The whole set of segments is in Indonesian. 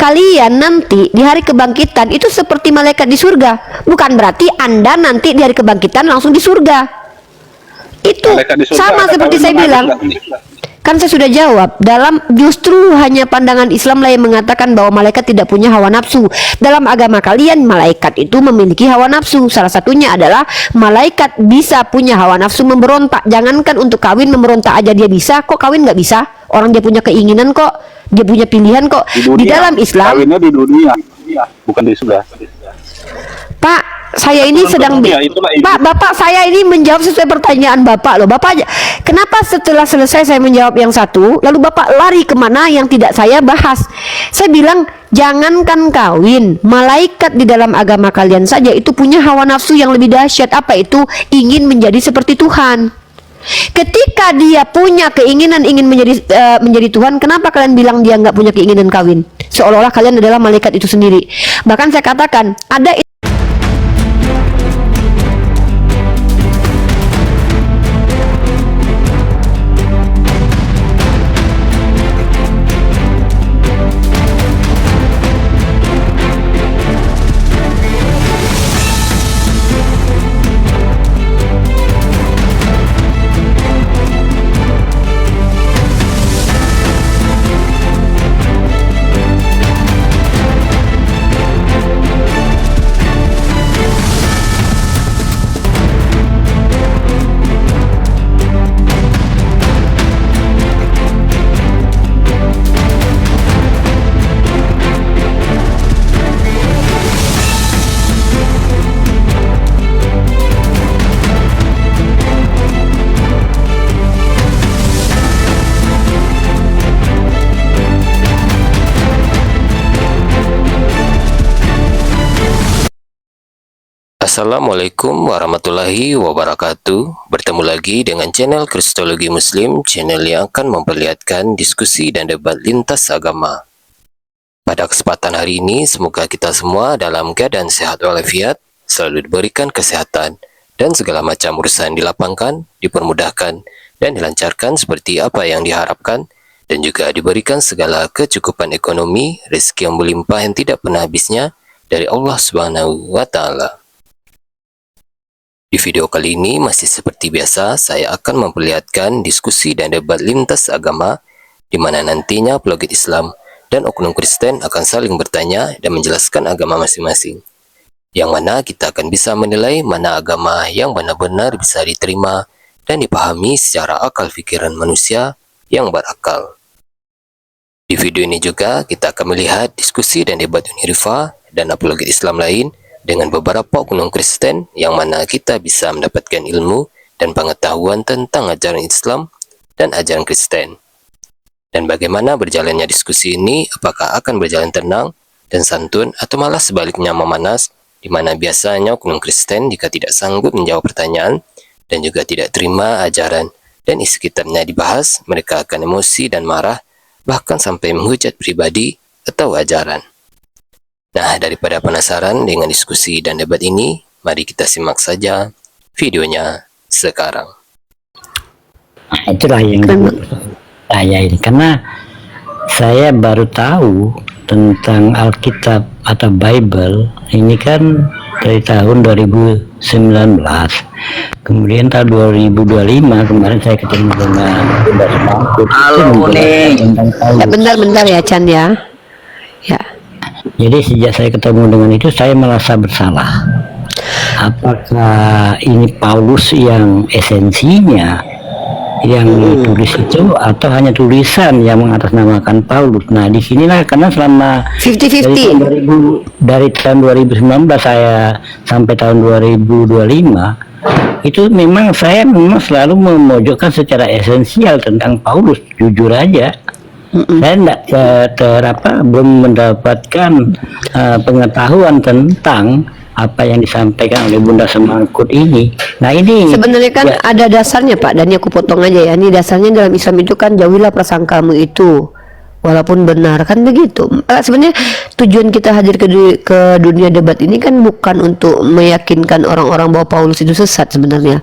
kalian nanti di hari kebangkitan itu seperti malaikat di surga, bukan berarti Anda nanti di hari kebangkitan langsung di surga. Itu sama seperti saya bilang. Kan saya sudah jawab, dalam justru hanya pandangan Islam lah yang mengatakan bahwa malaikat tidak punya hawa nafsu. Dalam agama kalian, malaikat itu memiliki hawa nafsu. Salah satunya adalah malaikat bisa punya hawa nafsu memberontak. Jangankan untuk kawin memberontak aja dia bisa, kok kawin nggak bisa? Orang dia punya keinginan kok, dia punya pilihan kok. Di dalam Islam, kawinnya di dunia, bukan di surga. Pak, saya ini sedang Pak, Bapak saya ini menjawab sesuai pertanyaan Bapak loh. Bapak, kenapa setelah selesai saya menjawab yang satu, lalu Bapak lari kemana yang tidak saya bahas? Saya bilang, jangankan kawin, malaikat di dalam agama kalian saja itu punya hawa nafsu yang lebih dahsyat. Apa itu? Ingin menjadi seperti Tuhan. Ketika dia punya keinginan ingin menjadi Tuhan, kenapa kalian bilang dia nggak punya keinginan kawin? Seolah-olah kalian adalah malaikat itu sendiri. Bahkan saya katakan, ada Assalamualaikum warahmatullahi wabarakatuh. Bertemu lagi dengan channel Kristologi Muslim, channel yang akan memperlihatkan diskusi dan debat lintas agama. Pada kesempatan hari ini, semoga kita semua dalam keadaan sehat walafiat, selalu diberikan kesehatan, dan segala macam urusan dilapangkan, dipermudahkan, dan dilancarkan seperti apa yang diharapkan, dan juga diberikan segala kecukupan ekonomi, rezeki yang melimpah yang tidak pernah habisnya dari Allah Subhanahu wa Ta'ala. Di video kali ini masih seperti biasa, saya akan memperlihatkan diskusi dan debat lintas agama di mana nantinya apologet Islam dan oknum Kristen akan saling bertanya dan menjelaskan agama masing-masing. Yang mana kita akan bisa menilai mana agama yang benar-benar bisa diterima dan dipahami secara akal pikiran manusia yang berakal. Di video ini juga kita akan melihat diskusi dan debat Unirifa dan apologet Islam lain dengan beberapa oknum Kristen yang mana kita bisa mendapatkan ilmu dan pengetahuan tentang ajaran Islam dan ajaran Kristen. Dan bagaimana berjalannya diskusi ini, apakah akan berjalan tenang dan santun atau malah sebaliknya memanas, di mana biasanya oknum Kristen jika tidak sanggup menjawab pertanyaan dan juga tidak terima ajaran dan isi kitabnya dibahas, mereka akan emosi dan marah, bahkan sampai menghujat pribadi atau ajaran. Nah, daripada penasaran dengan diskusi dan debat ini, mari kita simak saja videonya sekarang. Nah, itulah yang saya ini, karena saya baru tahu tentang Alkitab atau Bible ini kan dari tahun 2019. Kemudian tahun 2025 kemarin saya ketemu dengan Bunda Semangkut. Halo, ya, bentar ya Chan ya. Ya. Jadi sejak saya ketemu dengan itu saya merasa bersalah. Apakah ini Paulus yang esensinya yang ditulis itu atau hanya tulisan yang mengatasnamakan Paulus? Nah, disinilah karena selama 50-50 dari tahun 2019 saya sampai tahun 2025 itu memang saya selalu memojokkan secara esensial tentang Paulus, jujur aja. Saya belum mendapatkan pengetahuan tentang apa yang disampaikan oleh Bunda Semangkut ini. Nah, ini sebenarnya kan ya, ada dasarnya Pak, dan aku potong aja ya. Ini dasarnya dalam Islam itu kan jauhilah prasangkamu itu walaupun benar, kan begitu. Sebenarnya tujuan kita hadir ke dunia debat ini kan bukan untuk meyakinkan orang-orang bahwa Paulus itu sesat. Sebenarnya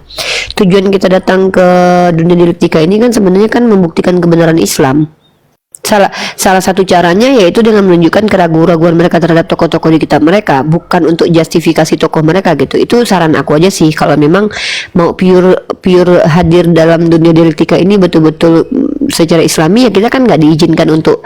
tujuan kita datang ke dunia dialektika ini kan sebenarnya kan membuktikan kebenaran Islam. Salah satu caranya yaitu dengan menunjukkan keraguan-raguan mereka terhadap tokoh-tokoh di kitab mereka, bukan untuk justifikasi tokoh mereka gitu. Itu saran aku aja sih, kalau memang mau pure hadir dalam dunia dialektika ini betul-betul secara Islami, ya kita kan nggak diizinkan untuk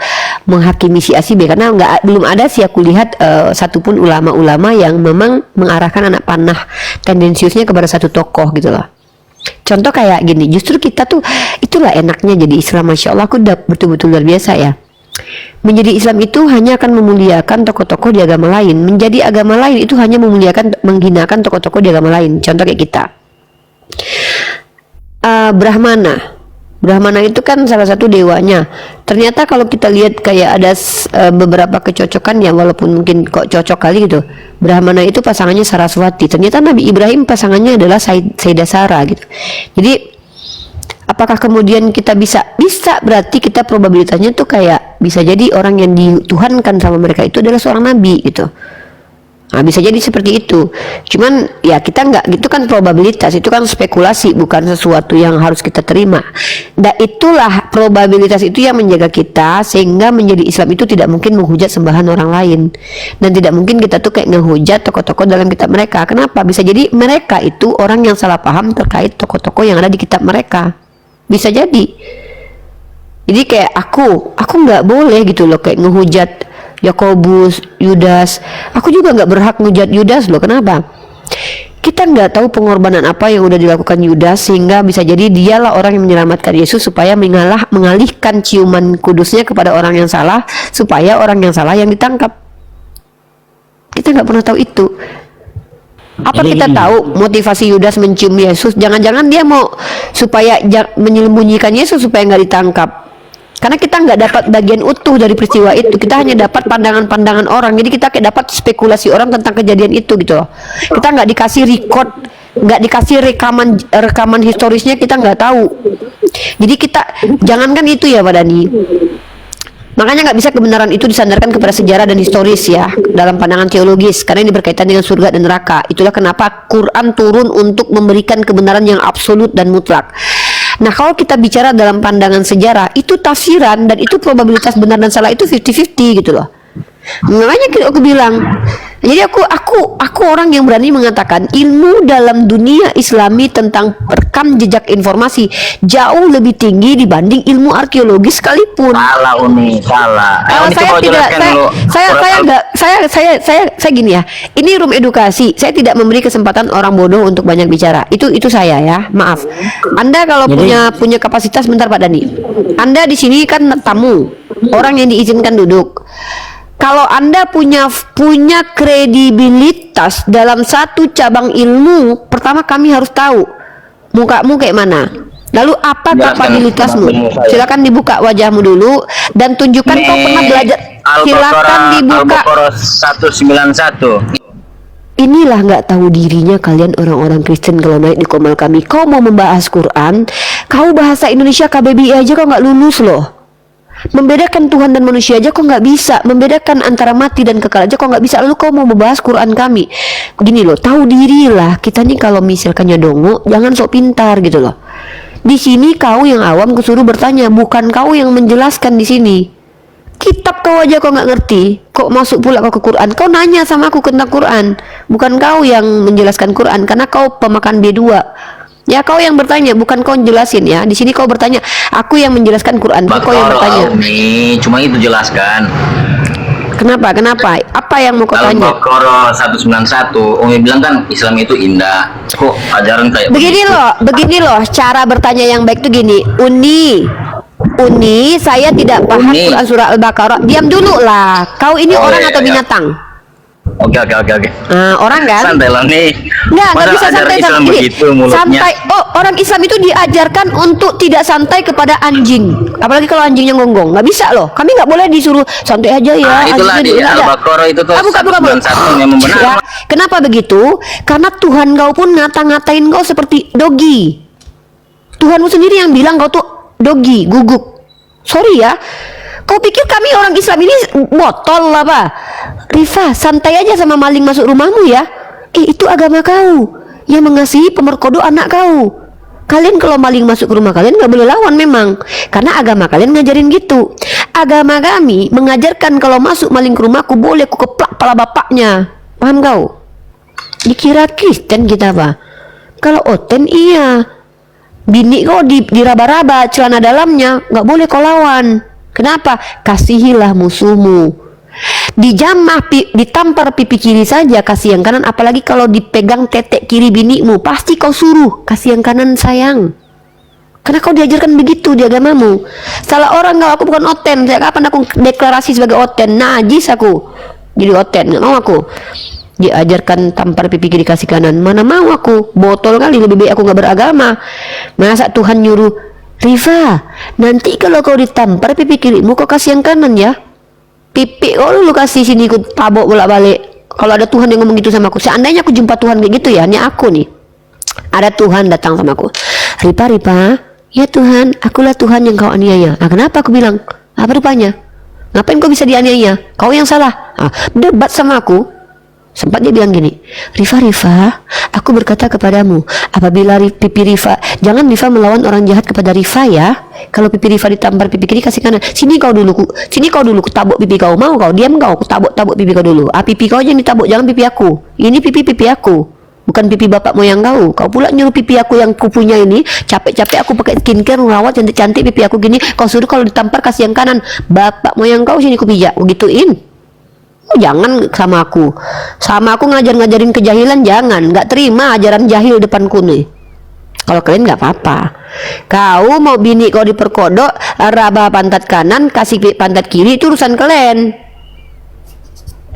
menghakimi si A si B, karena belum ada sih aku lihat satupun ulama-ulama yang memang mengarahkan anak panah tendensiusnya kepada satu tokoh gitu loh. Contoh kayak gini, justru kita tuh itulah enaknya jadi Islam. Masya Allah, aku udah betul-betul luar biasa ya. Menjadi Islam itu hanya akan memuliakan tokoh-tokoh di agama lain. Menjadi agama lain itu hanya menghinakan tokoh-tokoh di agama lain. Contoh kayak kita, Brahmana itu kan salah satu dewanya. Ternyata kalau kita lihat kayak ada beberapa kecocokan yang walaupun mungkin kok cocok kali gitu. Brahmana itu pasangannya Saraswati. Ternyata Nabi Ibrahim pasangannya adalah Sayyidah Sarah gitu. Jadi apakah kemudian kita bisa berarti kita probabilitasnya tuh kayak bisa jadi orang yang dituhankan sama mereka itu adalah seorang nabi gitu. Nah, bisa jadi seperti itu. Cuman ya kita nggak, gitu kan probabilitas, itu kan spekulasi, bukan sesuatu yang harus kita terima. Dan itulah probabilitas itu yang menjaga kita sehingga menjadi Islam itu tidak mungkin menghujat sembahan orang lain, dan tidak mungkin kita tuh kayak ngehujat tokoh-tokoh dalam kitab mereka. Kenapa? Bisa jadi mereka itu orang yang salah paham terkait tokoh-tokoh yang ada di kitab mereka. Bisa jadi. Jadi kayak aku nggak boleh gitu loh kayak ngehujat Yakobus, Yudas. Aku juga nggak berhak ngujat Yudas loh. Kenapa? Kita nggak tahu pengorbanan apa yang udah dilakukan Yudas sehingga bisa jadi dialah orang yang menyelamatkan Yesus supaya mengalihkan ciuman kudusnya kepada orang yang salah, supaya orang yang salah yang ditangkap. Kita nggak pernah tahu itu. Apa kita tahu motivasi Yudas mencium Yesus? Jangan-jangan dia mau supaya menyembunyikan Yesus supaya nggak ditangkap. Karena kita nggak dapat bagian utuh dari peristiwa itu, kita hanya dapat pandangan-pandangan orang. Jadi kita kayak dapat spekulasi orang tentang kejadian itu gitu loh. Kita nggak dikasih record, nggak dikasih rekaman historisnya, kita nggak tahu. Jadi kita jangankan itu ya Pak Dani. Makanya nggak bisa kebenaran itu disandarkan kepada sejarah dan historis ya dalam pandangan teologis, karena ini berkaitan dengan surga dan neraka. Itulah kenapa Quran turun untuk memberikan kebenaran yang absolut dan mutlak. Nah, kalau kita bicara dalam pandangan sejarah, itu tafsiran dan itu probabilitas benar dan salah itu 50-50 gitu loh. Makanya aku bilang, jadi aku orang yang berani mengatakan ilmu dalam dunia Islami tentang rekam jejak informasi jauh lebih tinggi dibanding ilmu arkeologi sekalipun. Salah Uni, salah. Saya gini ya. Ini room edukasi. Saya tidak memberi kesempatan orang bodoh untuk banyak bicara. Itu saya ya. Maaf. Anda kalau punya kapasitas, bentar Pak Dani. Anda di sini kan tamu, orang yang diizinkan duduk. Kalau Anda punya kredibilitas dalam satu cabang ilmu, pertama kami harus tahu mukamu kayak mana. Lalu apa kapabilitasmu? Silakan dibuka wajahmu dulu dan tunjukkan kau pernah belajar. Silakan dibuka. Al-Baqarah 191. Inilah nggak tahu dirinya kalian orang-orang Kristen kalau naik di komal kami. Kau mau membahas Quran, kau bahasa Indonesia KBBI aja kau nggak lulus loh. Membedakan Tuhan dan manusia aja kok nggak bisa, membedakan antara mati dan kekal aja kok nggak bisa, lalu kau mau membahas Quran kami. Gini loh, tahu diri lah. Kita nih kalau misalkannya dongo, jangan sok pintar gitu loh. Di sini kau yang awam kusuruh bertanya, bukan kau yang menjelaskan di sini. Kitab kau aja kau nggak ngerti, kok masuk pula kau ke Quran. Kau nanya sama aku tentang Quran, bukan kau yang menjelaskan Quran, karena kau pemakan B2. Ya kau yang bertanya, bukan kau jelasin ya. Di sini kau bertanya, aku yang menjelaskan Quran, kau yang bertanya. Cuma itu jelaskan. Kenapa? Apa yang mau kau tanya? Al-Baqarah 191, Umi bilang kan Islam itu indah. Kok ajaran kayak begini loh, cara bertanya yang baik tuh gini. Uni, saya tidak paham Quran surah Al-Baqarah. Diam dulu lah. Kau ini orang atau binatang? Oke. Orang kan? Santai lah nih. Nggak bisa santai Islam begitu mulutnya. Santai. Oh, orang Islam itu diajarkan untuk tidak santai kepada anjing. Apalagi kalau anjingnya gonggong. Nggak bisa loh. Kami nggak boleh disuruh santai aja ya. Itulah di Al-Baqarah itu tuh. Bukan. Yang membenar. Ya. Kenapa begitu? Karena Tuhan kau pun ngata-ngatain kau seperti dogi. Tuhanmu sendiri yang bilang kau tuh dogi, guguk. Sorry ya. Kau pikir kami orang Islam ini botol apa? Rifa, santai aja sama maling masuk rumahmu ya. Itu agama kau yang mengasihi pemerkodo anak kau. Kalian kalau maling masuk ke rumah kalian nggak boleh lawan memang, karena agama kalian ngajarin gitu. Agama kami mengajarkan kalau masuk maling ke rumahku boleh aku keplak kepala bapaknya. Paham kau? Dikira Kristen kita apa? Kalau oten iya. Bini kau diraba-raba celana dalamnya, nggak boleh kau lawan. Kenapa? Kasihilah musuhmu. Ditampar pipi kiri saja kasih yang kanan, apalagi kalau dipegang tetek kiri binimu, pasti kau suruh kasih yang kanan sayang, karena kau diajarkan begitu di agamamu. Salah orang kau, aku bukan oten. Sejak kapan aku deklarasi sebagai oten? Najis aku jadi oten, nggak mau aku. Diajarkan tampar pipi kiri kasih kanan, mana mau aku, botol kali. Lebih baik aku nggak beragama. Masa Tuhan nyuruh, Rifa, nanti kalau kau ditampar pipi kirimu kau kasih yang kanan ya. Pipi kau dulu kasih, sini ku tabok bolak-balik. Kalau ada Tuhan yang ngomong gitu sama aku, seandainya aku jumpa Tuhan kayak gitu ya, ini aku nih, ada Tuhan datang sama aku, Rifa, ya Tuhan, akulah Tuhan yang kau aniaya. Kenapa? Aku bilang, apa rupanya? Ngapain kau bisa dianiaya? Kau yang salah. Debat sama aku. Sempat dia bilang gini, Rifa, aku berkata kepadamu, apabila pipi Rifa, jangan Rifa melawan orang jahat kepada Rifa ya. Kalau pipi Rifa ditampar pipi kiri kasih kanan, sini kau dulu, ku tabuk pipi kau. Mau kau? Diam kau, ku tabuk pipi kau dulu. Pipi kau aja yang ditabuk, jangan pipi aku. Ini pipi aku, bukan pipi bapak moyang kau. Kau pula nyuruh pipi aku yang kupunya ini, capek-capek aku pakai skincare, merawat cantik-cantik pipi aku gini, kau suruh kalau ditampar kasih yang kanan. Bapak moyang kau sini ku pijak, gituin. Jangan sama aku ngajarin kejahilan, jangan. Nggak terima ajaran jahil depanku nih. Kalau kalian nggak apa-apa. Kau mau bini kau diperkodok, raba pantat kanan, kasih pantat kiri, itu urusan kalian.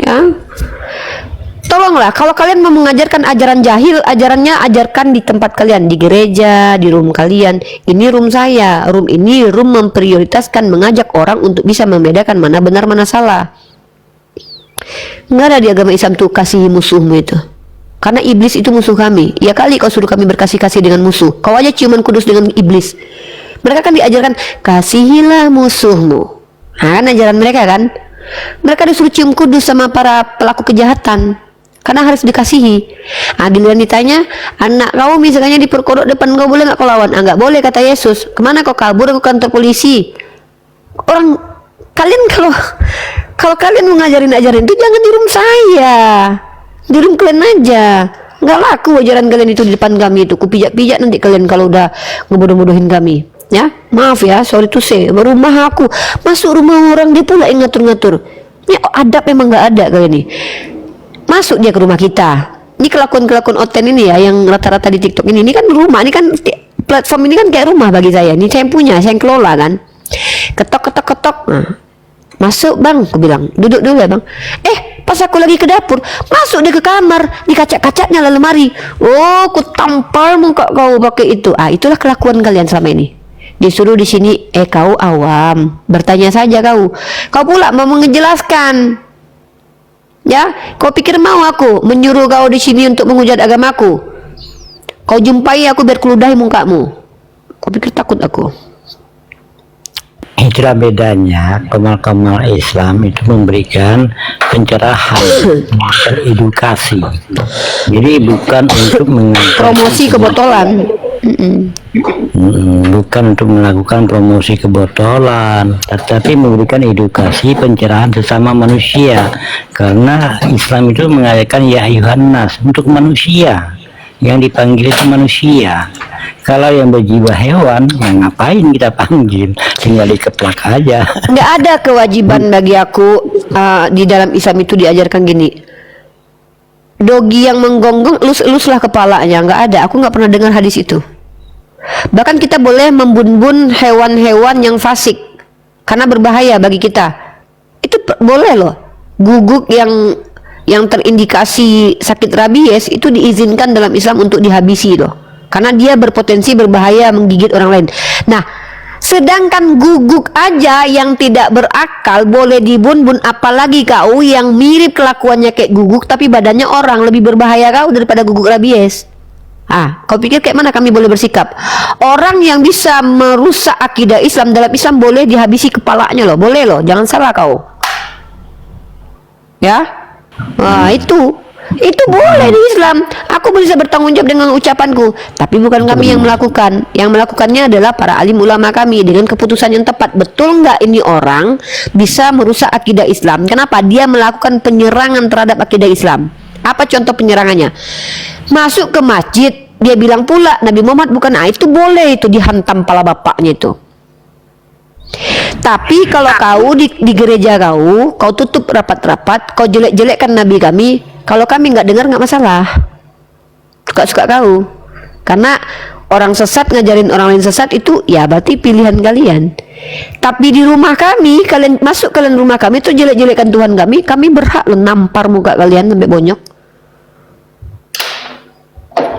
Ya, tolonglah kalau kalian mau mengajarkan ajaran jahil, ajarkan di tempat kalian, di gereja, di room kalian. Ini room saya, room ini room memprioritaskan mengajak orang untuk bisa membedakan mana benar mana salah. Nggak ada di agama Islam tuh kasihi musuhmu itu, karena iblis itu musuh kami. Ya kali kau suruh kami berkasih-kasih dengan musuh, kau aja ciuman kudus dengan iblis. Mereka kan diajarkan kasihilah musuhmu. Kan ajaran mereka kan. Mereka disuruh cium kudus sama para pelaku kejahatan, karena harus dikasihi. Giliran ditanya, anak kau misalnya diperkodok depan kau, boleh nggak kau lawan? Nggak boleh kata Yesus. Kemana kau kabur? Ke kantor polisi. Orang kalian kalau kalian mau ajarin itu jangan di room saya, di room kalian aja. Nggak laku ajaran kalian itu di depan kami itu. Kupijak-pijak nanti kalian kalau udah ngebodoh-bodohin kami. Ya, maaf ya, sorry to say. Rumah aku, masuk rumah orang dia pula yang ngatur-ngatur. Ini adab memang nggak ada kalian nih. Masuk dia ke rumah kita. Ini kelakuan-kelakuan oten ini ya, yang rata-rata di TikTok ini kan rumah, ini kan platform ini kan kayak rumah bagi saya. Ini saya yang punya, saya yang kelola kan. Ketok. Nah, masuk bang, aku bilang, duduk dulu ya bang. Pas aku lagi ke dapur, masuk dia ke kamar, di kaca-kacanya lemari. Oh, ku tampar muka kau pakai itu. Itulah kelakuan kalian selama ini. Disuruh di sini, kau awam, bertanya saja kau. Kau pula mau menjelaskan. Ya, kau pikir mau aku menyuruh kau di sini untuk menghujat agamaku? Kau jumpai aku biar keludahi mukamu. Kau pikir takut aku? Itulah bedanya kemal-kemal Islam itu memberikan pencerahan, edukasi. Jadi bukan untuk promosi kebotolan. Bukan untuk melakukan promosi kebotolan, tetapi memberikan edukasi, pencerahan sesama manusia. Karena Islam itu mengajarkan ya ayuhan nas, untuk manusia. Yang dipanggil itu manusia. Kalau yang berjiwa hewan, yang ngapain kita panggil? Tinggal dikeplak aja. Nggak ada kewajiban bagi aku di dalam Islam itu diajarkan gini. Dogi yang menggonggong, elus-eluslah kepalanya. Nggak ada. Aku nggak pernah dengar hadis itu. Bahkan kita boleh membun-bun hewan-hewan yang fasik karena berbahaya bagi kita. Itu boleh loh. Guguk yang terindikasi sakit rabies itu diizinkan dalam Islam untuk dihabisi loh, karena dia berpotensi berbahaya, menggigit orang lain. Nah, sedangkan guguk aja yang tidak berakal boleh dibun-bun, apalagi kau yang mirip kelakuannya kayak guguk tapi badannya orang, lebih berbahaya kau daripada guguk rabies. Kau pikir kayak mana kami boleh bersikap? Orang yang bisa merusak akidah Islam, dalam Islam boleh dihabisi kepalanya loh, boleh loh, jangan salah kau. Ya, itu Itu boleh di Islam. Aku bisa bertanggung jawab dengan ucapanku, tapi bukan kami yang melakukan. Yang melakukannya adalah para alim ulama kami dengan keputusan yang tepat. Betul nggak ini orang bisa merusak akidah Islam? Kenapa? Dia melakukan penyerangan terhadap akidah Islam. Apa contoh penyerangannya? Masuk ke masjid, dia bilang pula Nabi Muhammad bukan itu boleh, itu dihantam pala bapaknya itu. Tapi kalau kau di gereja kau tutup rapat-rapat, kau jelek-jelekkan Nabi kami, kalau kami nggak dengar nggak masalah, suka-suka kau. Karena orang sesat ngajarin orang lain sesat itu ya berarti pilihan kalian. Tapi di rumah kami, kalian masuk kalian rumah kami itu jelek-jelekkan Tuhan kami berhak nampar muka kalian sampai bonyok.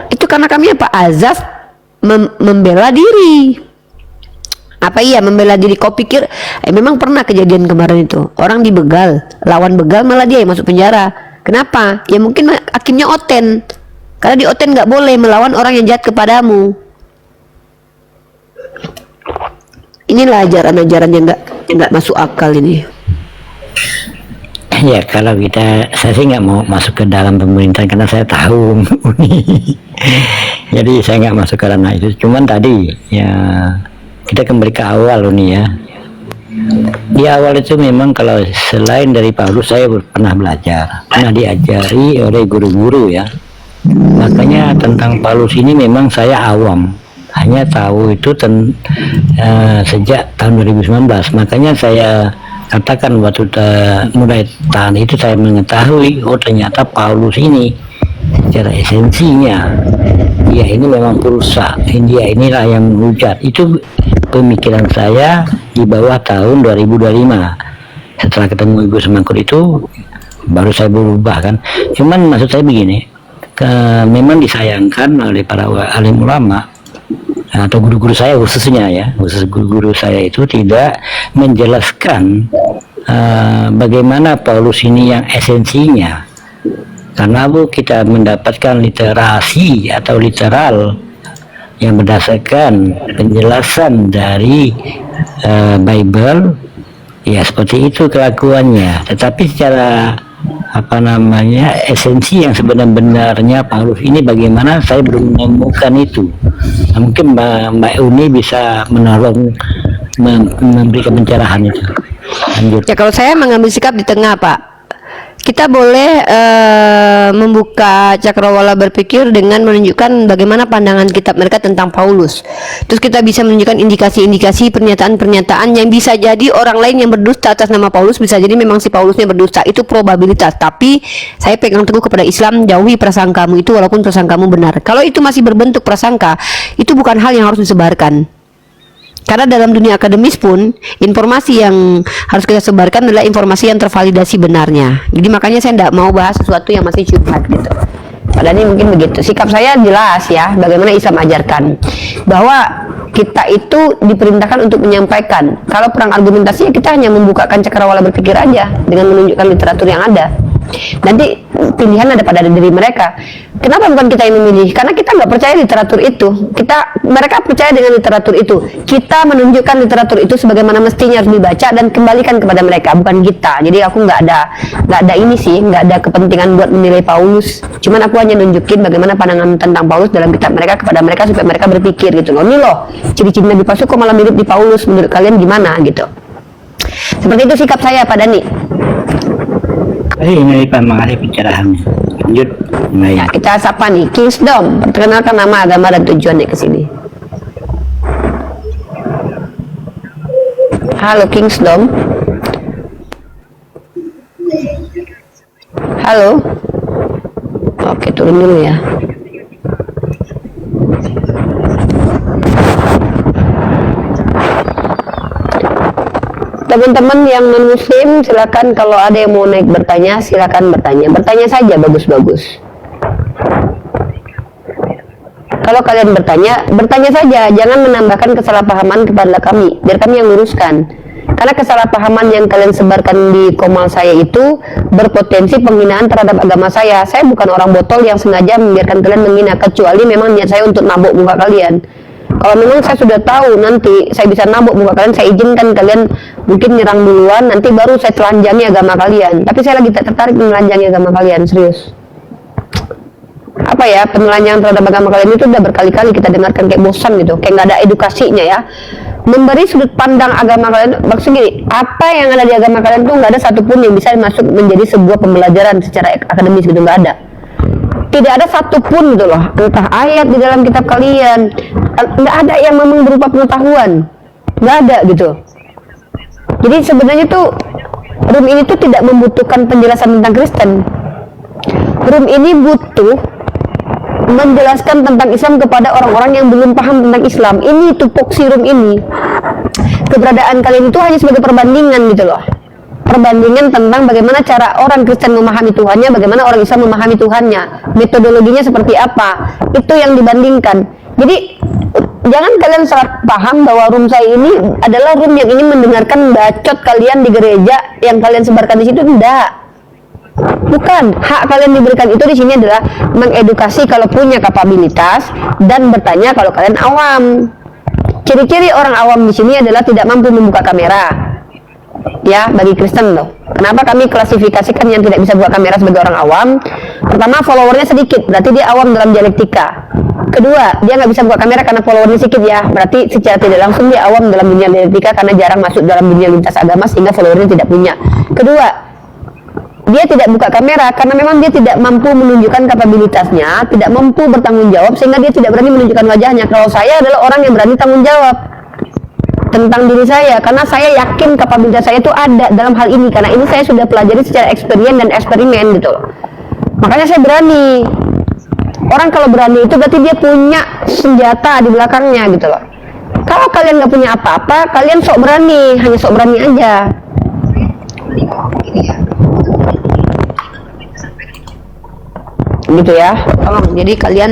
Itu karena kami apa? Azaz membela diri. Apa iya membela diri? Kau pikir memang pernah kejadian kemarin itu orang dibegal, lawan begal malah dia yang masuk penjara. Kenapa? Ya mungkin hakimnya oten, karena di oten nggak boleh melawan orang yang jahat kepadamu. Inilah ajaran-ajaran yang nggak masuk akal ini. Ya kalau saya sih nggak mau masuk ke dalam pemerintahan karena saya tahu jadi saya nggak masuk ke ranah itu. Cuman tadi ya kita kembali ke awal nih ya. Di awal itu memang kalau selain dari Paulus saya pernah belajar, pernah diajari oleh guru-guru ya. Makanya tentang Paulus ini memang saya awam, hanya tahu itu sejak tahun 2019. Makanya saya katakan waktu mulai tahun itu saya mengetahui ternyata Paulus ini secara esensinya dia ini memang perusak, dia inilah yang menghujat. Itu pemikiran saya di bawah tahun 2025. Setelah ketemu Ibu Semangkut itu baru saya berubah kan. Cuman maksud saya begini, memang disayangkan oleh para alim ulama atau guru-guru saya khususnya ya, khusus guru-guru saya itu tidak menjelaskan bagaimana Paulus ini yang esensinya. Karena kita mendapatkan literasi atau literal yang berdasarkan penjelasan dari Bible ya seperti itu kelakuannya, tetapi secara esensi yang sebenarnya Paulus ini bagaimana saya belum menemukan itu. Nah, mungkin Mbak Uni bisa menolong memberikan pencerahan itu. Lanjut. Ya kalau saya mengambil sikap di tengah Pak. Kita boleh membuka cakrawala berpikir dengan menunjukkan bagaimana pandangan kitab mereka tentang Paulus. Terus kita bisa menunjukkan indikasi-indikasi pernyataan-pernyataan yang bisa jadi orang lain yang berdusta atas nama Paulus, bisa jadi memang si Paulusnya berdusta. Itu probabilitas. Tapi saya pegang teguh kepada Islam, jauhi prasangkamu itu walaupun prasangkamu benar. Kalau itu masih berbentuk prasangka, itu bukan hal yang harus disebarkan. Karena dalam dunia akademis pun informasi yang harus kita sebarkan adalah informasi yang tervalidasi benarnya. Jadi makanya saya tidak mau bahas sesuatu yang masih syubhat gitu. Padahal ini mungkin begitu. Sikap saya jelas ya, bagaimana Islam ajarkan bahwa kita itu diperintahkan untuk menyampaikan. Kalau perang argumentasi kita hanya membukakan cakrawala berpikir aja dengan menunjukkan literatur yang ada. Nanti pilihan ada pada diri mereka. Kenapa bukan kita yang memilih? Karena kita nggak percaya literatur itu. Mereka percaya dengan literatur itu. Kita menunjukkan literatur itu sebagaimana mestinya harus dibaca dan kembalikan kepada mereka, bukan kita. Jadi aku nggak ada ini sih, nggak ada kepentingan buat menilai Paulus. Cuman aku hanya nunjukin bagaimana pandangan tentang Paulus dalam kitab mereka kepada mereka supaya mereka berpikir gitu loh. Ini loh ciri-ciri Nabi palsu kok malah mirip di Paulus. Menurut kalian gimana gitu? Seperti itu sikap saya Pak Dani. Ini Pak mengalih pencerahannya. Lanjut. Ya, kita sapa nih Kingsdom. Perkenalkan nama, agama dan tujuannya ke sini. Halo Kingsdom. Halo. Oke, turun dulu ya. Teman-teman yang non-muslim silakan, kalau ada yang mau naik bertanya silakan bertanya saja, bagus-bagus. Kalau kalian bertanya saja, jangan menambahkan kesalahpahaman kepada kami, biar kami yang luruskan. Karena kesalahpahaman yang kalian sebarkan di komal saya itu berpotensi penghinaan terhadap agama saya. Saya bukan orang botol yang sengaja membiarkan kalian menghina, kecuali memang niat saya untuk nabok muka kalian. Kalau memang saya sudah tahu nanti saya bisa nabok muka kalian, saya izinkan kalian mungkin nyerang duluan, nanti baru saya telanjangi agama kalian. Tapi saya lagi tak tertarik menelanjangi agama kalian, serius. apa ya, penelanjangan terhadap agama kalian itu udah berkali-kali kita dengarkan, kayak bosan gitu, kayak nggak ada edukasinya ya. Memberi sudut pandang agama kalian, maksudnya gini, apa yang ada di agama kalian tuh nggak ada satupun yang bisa masuk menjadi sebuah pembelajaran secara akademis gitu, nggak ada. Tidak ada satupun gitu loh, entah ayat di dalam kitab kalian, nggak ada yang memang berupa pengetahuan, nggak ada gitu. Jadi sebenarnya tuh room ini tuh tidak membutuhkan penjelasan tentang Kristen. Room ini butuh menjelaskan tentang Islam kepada orang-orang yang belum paham tentang Islam. Ini tupoksi room ini. Keberadaan kalian itu hanya sebagai perbandingan gitu loh. Perbandingan tentang bagaimana cara orang Kristen memahami Tuhannya, bagaimana orang Islam memahami Tuhannya, metodologinya seperti apa. Itu yang dibandingkan. Jadi jangan kalian salah paham bahwa room saya ini adalah room yang ingin mendengarkan bacot kalian di gereja yang kalian sebarkan di situ. Tidak, bukan. Hak kalian diberikan itu di sini adalah mengedukasi kalau punya kapabilitas dan bertanya kalau kalian awam. Ciri-ciri orang awam di sini adalah tidak mampu membuka kamera. Ya, bagi Kristen loh. Kenapa kami klasifikasikan yang tidak bisa buka kamera sebagai orang awam? Pertama, followernya sedikit, berarti dia awam dalam dialektika. Kedua, dia nggak bisa buka kamera karena followernya sedikit ya, berarti secara tidak langsung dia awam dalam dunia dialektika karena jarang masuk dalam dunia lintas agama sehingga followernya tidak punya. Kedua, dia tidak buka kamera karena memang dia tidak mampu menunjukkan kapabilitasnya, tidak mampu bertanggung jawab sehingga dia tidak berani menunjukkan wajahnya. Kalau saya adalah orang yang berani tanggung jawab tentang diri saya, karena saya yakin kapabilitas saya itu ada dalam hal ini, karena ini saya sudah pelajari secara experience dan eksperimen gitu loh. Makanya saya berani. Orang kalau berani itu berarti dia punya senjata di belakangnya gitu loh. Kalau kalian nggak punya apa-apa, kalian sok berani, hanya sok berani aja. Gitu ya. Tolong, jadi kalian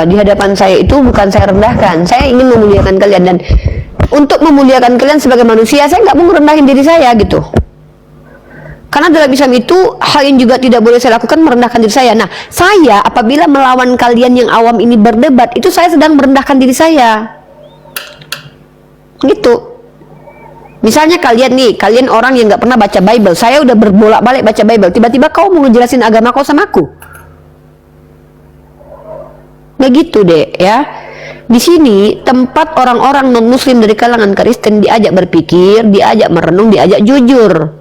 di hadapan saya itu bukan saya rendahkan, saya ingin memuliakan kalian, dan untuk memuliakan kalian sebagai manusia, saya nggak mau merendahin diri saya gitu. Karena dalam Islam itu hal yang juga tidak boleh saya lakukan merendahkan diri saya. Nah, saya apabila melawan kalian yang awam ini berdebat, itu saya sedang merendahkan diri saya. Gitu. Misalnya kalian nih, kalian orang yang nggak pernah baca Bible, saya udah berbolak-balik baca Bible, tiba-tiba kau mau ngejelasin agama kau sama aku. Nggak gitu deh ya. Di sini tempat orang-orang non-muslim dari kalangan Kristen diajak berpikir, diajak merenung, diajak jujur.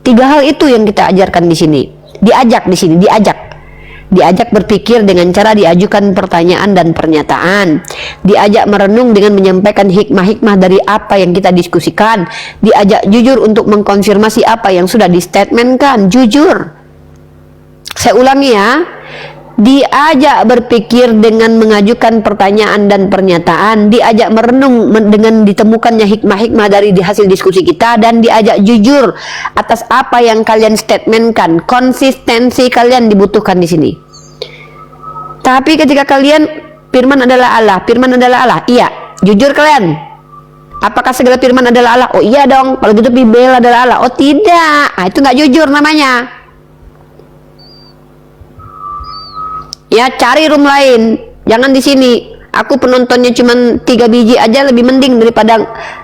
3 hal itu yang kita ajarkan di sini. Diajak di sini, diajak berpikir dengan cara diajukan pertanyaan dan pernyataan. Diajak merenung dengan menyampaikan hikmah-hikmah dari apa yang kita diskusikan. Diajak jujur untuk mengkonfirmasi apa yang sudah di-statementkan, jujur. Saya ulangi ya. Diajak berpikir dengan mengajukan pertanyaan dan pernyataan, diajak merenung dengan ditemukannya hikmah-hikmah dari hasil diskusi kita, dan diajak jujur atas apa yang kalian statementkan. Konsistensi kalian dibutuhkan di sini. Tapi ketika kalian firman adalah Allah, iya, jujur kalian. Apakah segala firman adalah Allah? Oh iya dong. Kalau gitu Bible adalah Allah. Oh tidak, itu nggak jujur namanya. Ya, cari room lain, jangan di sini. Aku penontonnya cuma 3 biji aja lebih mending daripada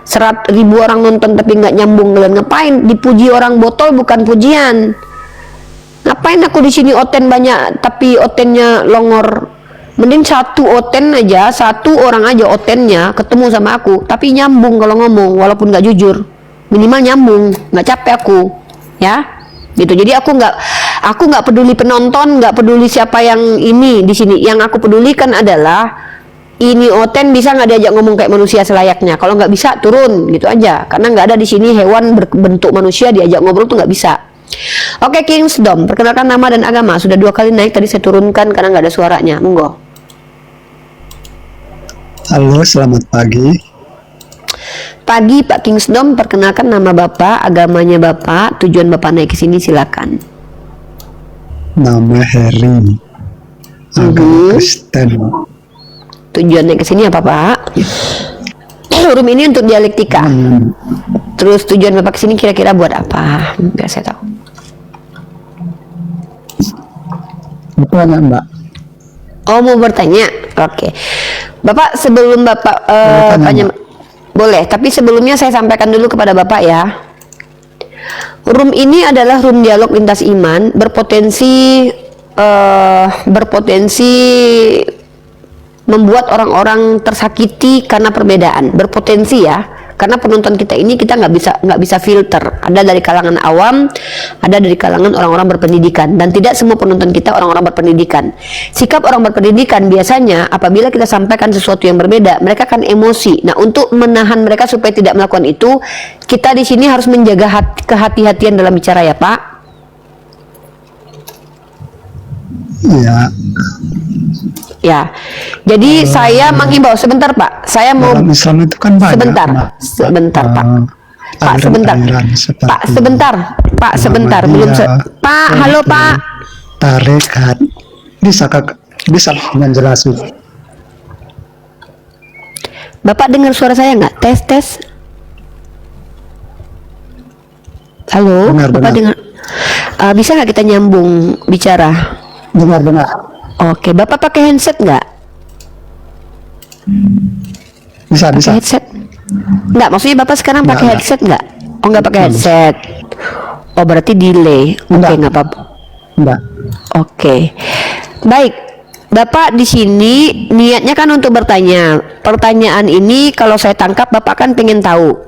100.000 orang nonton tapi nggak nyambung. Kalian ngapain? Dipuji orang botol bukan pujian. Ngapain aku di sini oten banyak tapi otennya longor? Mending 1 oten aja, 1 orang aja otennya ketemu sama aku tapi nyambung kalau ngomong walaupun nggak jujur. Minimal nyambung, nggak capek aku, ya. Gitu. Jadi aku nggak peduli penonton, nggak peduli siapa yang ini di sini. Yang aku pedulikan adalah ini oten bisa nggak diajak ngomong kayak manusia selayaknya. Kalau nggak bisa turun gitu aja. Karena nggak ada di sini hewan berbentuk manusia diajak ngobrol tuh nggak bisa. Oke, Kingsdom, perkenalkan nama dan agama. Sudah 2 kali naik, tadi saya turunkan karena nggak ada suaranya. Monggo. Halo, selamat pagi. Pagi Pak Kingsdom, perkenalkan nama Bapak, agamanya Bapak, tujuan Bapak naik ke sini silakan. Nama Heri, agama Kristen. Tujuan naik ke sini apa Pak? Room ini untuk dialektika. Terus tujuan Bapak ke sini kira-kira buat apa? Biar saya tahu. Apa Mbak? Oh, mau bertanya? Oke. Bapak, sebelum Bapak tanya, boleh, tapi sebelumnya saya sampaikan dulu kepada Bapak ya. Room ini adalah room dialog lintas iman, berpotensi berpotensi membuat orang-orang tersakiti karena perbedaan, berpotensi ya, karena penonton kita ini kita nggak bisa filter, ada dari kalangan awam, ada dari kalangan orang-orang berpendidikan, dan tidak semua penonton kita orang-orang berpendidikan. Sikap orang berpendidikan biasanya apabila kita sampaikan sesuatu yang berbeda, mereka akan emosi. Nah, untuk menahan mereka supaya tidak melakukan itu, kita di sini harus menjaga kehati-hatian dalam bicara ya Pak. Ya, Ya, jadi saya menghimbau sebentar Pak, saya mau dalam Islam itu kan banyak. sebentar Pak. Pak sebentar, Pak sebentar, Pak sebentar, belum Pak, halo Pak. Tarekat bisa menjelaskan. Bapak dengar suara saya nggak? Tes. Halo, Dengar. Bapak dengar? Bisa nggak kita nyambung bicara? Dengar. Oke, Bapak pakai handset nggak? Bisa. Pakai headset? Nggak, maksudnya Bapak sekarang pakai Nggak. headset nggak? Oh, nggak pakai headset. Oh, berarti delay. Oke, Nggak. nggak apa-apa. Enggak. Oke, baik. Bapak di sini niatnya kan untuk bertanya. Pertanyaan ini kalau saya tangkap Bapak kan pengen tahu.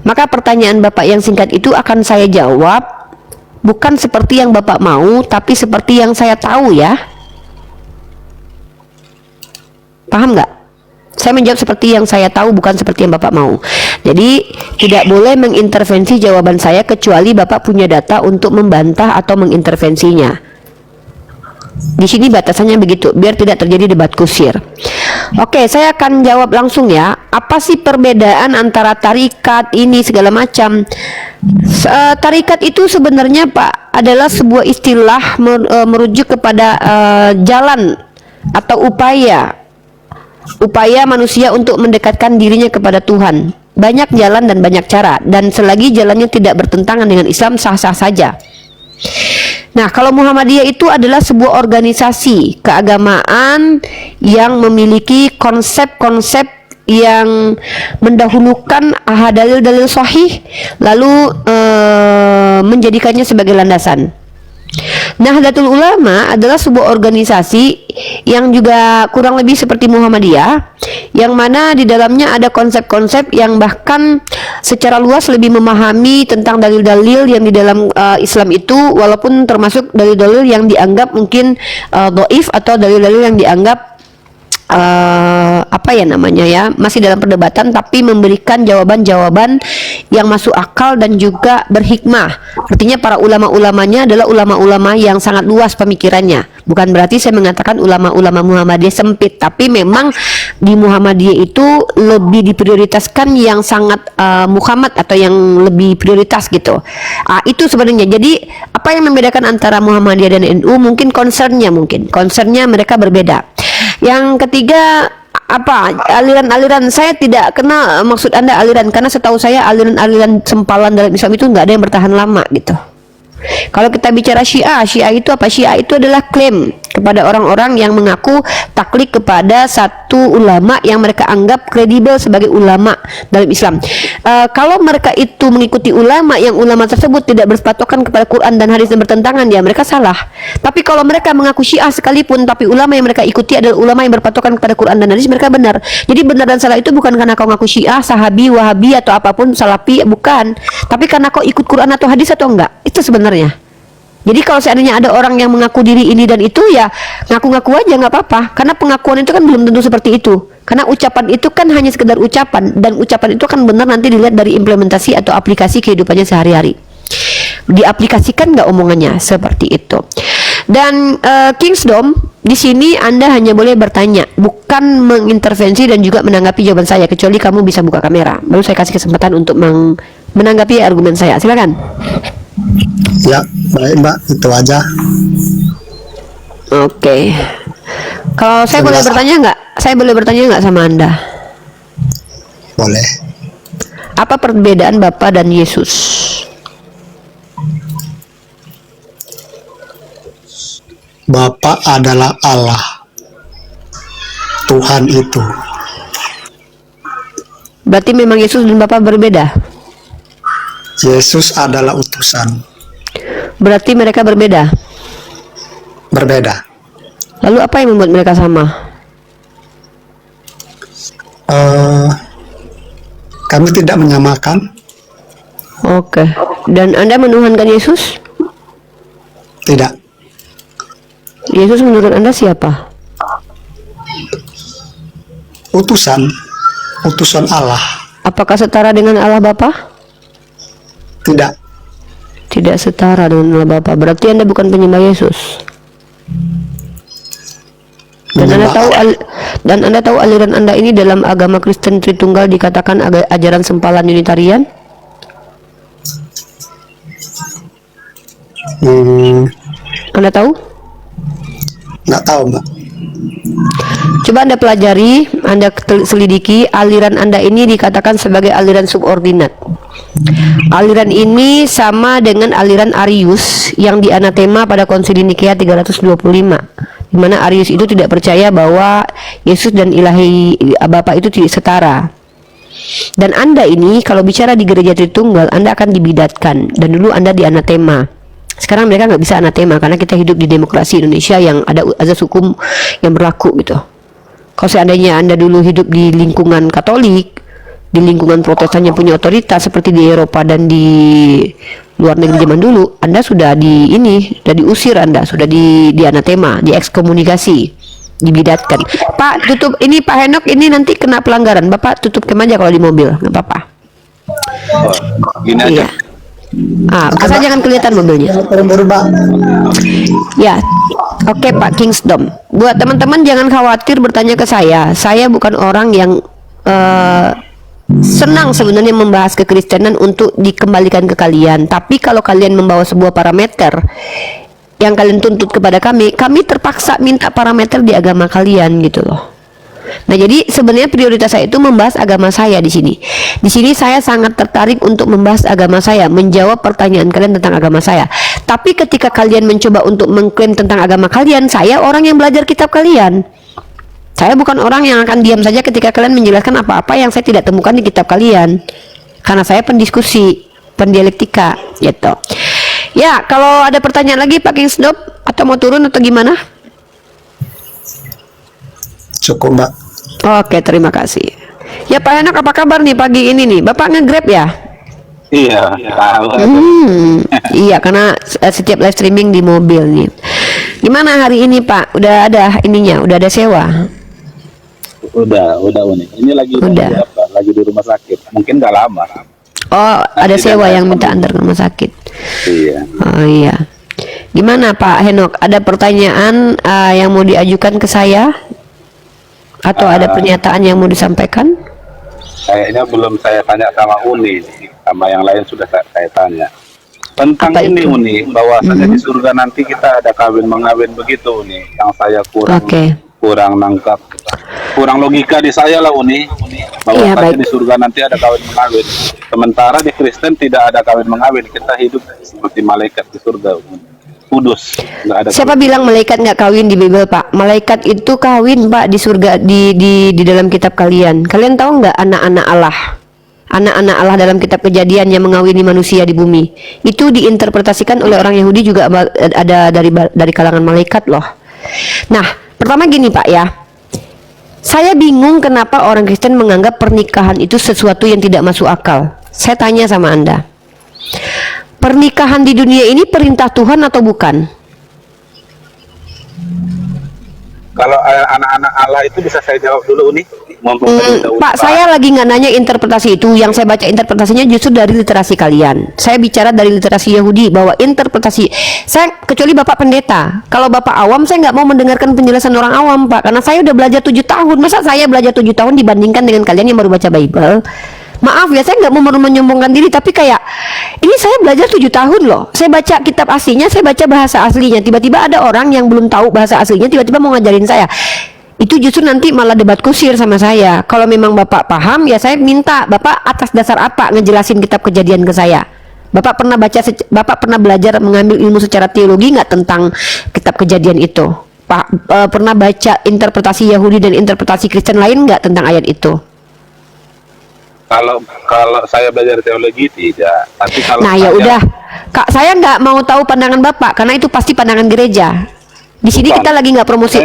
Maka pertanyaan Bapak yang singkat itu akan saya jawab bukan seperti yang Bapak mau, tapi seperti yang saya tahu ya. Paham nggak? Saya menjawab seperti yang saya tahu, bukan seperti yang Bapak mau. Jadi tidak boleh mengintervensi jawaban saya kecuali Bapak punya data untuk membantah atau mengintervensinya. Di sini batasannya begitu, biar tidak terjadi debat kusir. Oke, saya akan jawab langsung ya. Apa sih perbedaan antara tarikat ini segala macam? Tarikat itu sebenarnya Pak adalah sebuah istilah merujuk kepada jalan atau upaya manusia untuk mendekatkan dirinya kepada Tuhan. Banyak jalan dan banyak cara, dan selagi jalannya tidak bertentangan dengan Islam, sah-sah saja. Nah, kalau Muhammadiyah itu adalah sebuah organisasi keagamaan yang memiliki konsep-konsep yang mendahulukan dalil-dalil sahih, lalu menjadikannya sebagai landasan. Nahdlatul Ulama adalah sebuah organisasi yang juga kurang lebih seperti Muhammadiyah, yang mana di dalamnya ada konsep-konsep yang bahkan secara luas lebih memahami tentang dalil-dalil yang di dalam Islam itu, walaupun termasuk dalil-dalil yang dianggap mungkin dhaif atau dalil-dalil yang dianggap masih dalam perdebatan, tapi memberikan jawaban-jawaban yang masuk akal dan juga berhikmah. Artinya para ulama-ulamanya adalah ulama-ulama yang sangat luas pemikirannya. Bukan berarti saya mengatakan ulama-ulama Muhammadiyah sempit, tapi memang di Muhammadiyah itu lebih diprioritaskan yang sangat Muhammad atau yang lebih prioritas gitu. Itu sebenarnya. Jadi apa yang membedakan antara Muhammadiyah dan NU mungkin concernnya mereka berbeda. Yang ketiga, aliran-aliran, saya tidak kenal maksud Anda aliran, karena setahu saya aliran-aliran sempalan dalam Islam itu nggak ada yang bertahan lama gitu. Kalau kita bicara Syiah itu apa? Syiah itu adalah klaim kepada orang-orang yang mengaku taklid kepada satu ulama yang mereka anggap kredibel sebagai ulama dalam Islam. Kalau mereka itu mengikuti ulama yang ulama tersebut tidak berpatokan kepada Quran dan hadis yang bertentangan, ya mereka salah. Tapi kalau mereka mengaku Syiah sekalipun, tapi ulama yang mereka ikuti adalah ulama yang berpatokan kepada Quran dan hadis, mereka benar. Jadi benar dan salah itu bukan karena kau ngaku Syiah, Sahabi, Wahabi atau apapun, Salafi, bukan. Tapi karena kau ikut Quran atau hadis atau enggak. Itu sebenarnya. Jadi kalau seandainya ada orang yang mengaku diri ini dan itu, ya ngaku-ngaku aja, nggak apa-apa. Karena pengakuan itu kan belum tentu seperti itu. Karena ucapan itu kan hanya sekedar ucapan, dan ucapan itu kan benar nanti dilihat dari implementasi atau aplikasi kehidupannya sehari-hari. Diaplikasikan nggak omongannya, seperti itu. Dan Kingsdom, di sini Anda hanya boleh bertanya, bukan mengintervensi dan juga menanggapi jawaban saya, kecuali kamu bisa buka kamera. Baru saya kasih kesempatan untuk menanggapi argumen saya. Silakan. Ya, baik Mbak, itu aja. Oke. Kalau saya boleh bertanya nggak? Saya boleh bertanya nggak sama Anda? Boleh. Apa perbedaan Bapa dan Yesus? Bapa adalah Allah. Tuhan itu. Berarti memang Yesus dan Bapa berbeda? Yesus adalah utusan. Berarti mereka berbeda? berbeda. Lalu apa yang membuat mereka sama? Kami tidak menyamakan. Oke. Dan Anda menuhankan Yesus? Tidak. Yesus menurut Anda siapa? Utusan Allah. Apakah setara dengan Allah Bapa? Tidak. Tidak setara dengan Allah Bapa. Berarti Anda bukan penyembah Yesus. Dan Anda tahu aliran Anda ini dalam agama Kristen Tritunggal dikatakan ajaran sempalan Unitarian? Anda tahu? Nggak tahu, Mbak. Coba Anda pelajari, Anda selidiki, aliran Anda ini dikatakan sebagai aliran subordinat. Aliran ini sama dengan aliran Arius yang dianatema pada Konsili Nikea 325, di mana Arius itu tidak percaya bahwa Yesus dan Ilahi Bapa itu tidak setara. Dan Anda ini kalau bicara di gereja Tritunggal, Anda akan dibidatkan, dan dulu Anda dianatema. Sekarang mereka nggak bisa anatema karena kita hidup di demokrasi Indonesia yang ada azas hukum yang berlaku gitu. Kalau seandainya Anda dulu hidup di lingkungan Katolik, di lingkungan Protestan yang punya otoritas seperti di Eropa dan di luar negeri zaman dulu, Anda sudah diusir, Anda sudah di anatema, diekskomunikasi, dibidatkan. Pak, tutup ini Pak Henok, ini nanti kena pelanggaran. Bapak tutup cam aja kalau di mobil, nggak apa-apa. Gini aja. Iya. Asal jangan kelihatan mobilnya. Berubah. Ya, oke Pak Kingsdom. Buat teman-teman jangan khawatir bertanya ke saya. Saya bukan orang yang senang sebenarnya membahas kekristenan untuk dikembalikan ke kalian. Tapi kalau kalian membawa sebuah parameter yang kalian tuntut kepada kami terpaksa minta parameter di agama kalian gitu loh. Nah, jadi sebenarnya prioritas saya itu membahas agama saya di sini. Di sini saya sangat tertarik untuk membahas agama saya, menjawab pertanyaan kalian tentang agama saya. Tapi ketika kalian mencoba untuk mengklaim tentang agama kalian, saya orang yang belajar kitab kalian. Saya bukan orang yang akan diam saja ketika kalian menjelaskan apa-apa yang saya tidak temukan di kitab kalian. Karena saya pendiskusi, pendialektika, gitu. Ya, kalau ada pertanyaan lagi Pak Kingsdom, atau mau turun atau gimana? Cukup, Mbak. Oke, terima kasih. Ya Pak Henok, apa kabar nih pagi ini nih? Bapak nge-grab ya? Iya, tahu. Iya, karena setiap live streaming di mobil nih. Gimana hari ini Pak? Udah ada ininya? Udah ada sewa? Udah unik. Ini lagi lagi di rumah sakit. Mungkin nggak lama. Oh, ada sewa yang minta antar ke rumah sakit. Iya. Oh iya. Gimana Pak Henok? Ada pertanyaan yang mau diajukan ke saya? Atau ada pernyataan yang mau disampaikan? Kayaknya belum saya tanya sama Uni, sama yang lain sudah saya tanya. Tentang Apa ini itu? Uni, bahwasanya di surga nanti kita ada kawin mengawin begitu Uni. Yang saya kurang nangkap, kurang logika di saya lah Uni. Iya, Bahwasanya baik. di surga nanti ada kawin mengawin. Sementara di Kristen tidak ada kawin mengawin. Kita hidup seperti malaikat di surga Uni. Kudus, nggak ada. Siapa bilang malaikat nggak kawin di Bible Pak? Malaikat itu kawin Pak di surga, di dalam kitab kalian. Kalian tahu nggak anak-anak Allah? Anak-anak Allah dalam kitab Kejadian yang mengawini manusia di bumi itu diinterpretasikan oleh orang Yahudi juga ada dari kalangan malaikat loh. Nah, pertama gini Pak ya, saya bingung kenapa orang Kristen menganggap pernikahan itu sesuatu yang tidak masuk akal. Saya tanya sama Anda, pernikahan di dunia ini perintah Tuhan atau bukan? Kalau anak-anak Allah itu bisa saya jawab dulu nih. Pak, saya lagi nggak nanya interpretasi itu. Yang saya baca interpretasinya justru dari literasi kalian. Saya bicara dari literasi Yahudi bahwa interpretasi. Saya kecuali Bapak pendeta. Kalau Bapak awam, saya nggak mau mendengarkan penjelasan orang awam, Pak. Karena saya udah belajar 7 tahun. Masa saya belajar 7 tahun dibandingkan dengan kalian yang baru baca Bible? Maaf ya, saya nggak mau menyombongkan diri, tapi kayak ini saya belajar 7 tahun loh. Saya baca kitab aslinya, saya baca bahasa aslinya. Tiba-tiba ada orang yang belum tahu bahasa aslinya, tiba-tiba mau ngajarin saya. Itu justru nanti malah debat kusir sama saya. Kalau memang Bapak paham, ya saya minta Bapak atas dasar apa ngejelasin kitab Kejadian ke saya. Bapak pernah belajar mengambil ilmu secara teologi nggak tentang kitab Kejadian itu? Pernah baca interpretasi Yahudi dan interpretasi Kristen lain nggak tentang ayat itu? Kalau saya belajar teologi tidak, tapi kalau nah ya udah Kak, saya nggak mau tahu pandangan Bapak karena itu pasti pandangan gereja. Di sini Bukan. kita lagi nggak promosi.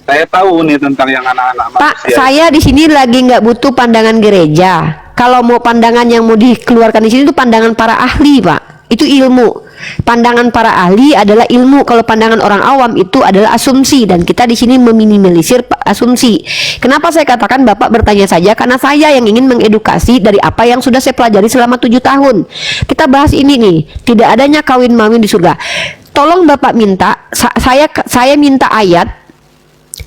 Saya tahu nih tentang yang anak-anak Pak, manusia. saya di sini lagi nggak butuh pandangan gereja. Kalau mau pandangan yang mau dikeluarkan di sini itu pandangan para ahli, Pak. Itu ilmu. Pandangan para ahli adalah ilmu. Kalau pandangan orang awam itu adalah asumsi, dan kita di sini meminimalisir asumsi. Kenapa saya katakan Bapak bertanya saja? Karena saya yang ingin mengedukasi dari apa yang sudah saya pelajari selama 7 tahun. Kita bahas ini nih, tidak adanya kawin mawin di surga. Tolong Bapak minta, saya minta ayat.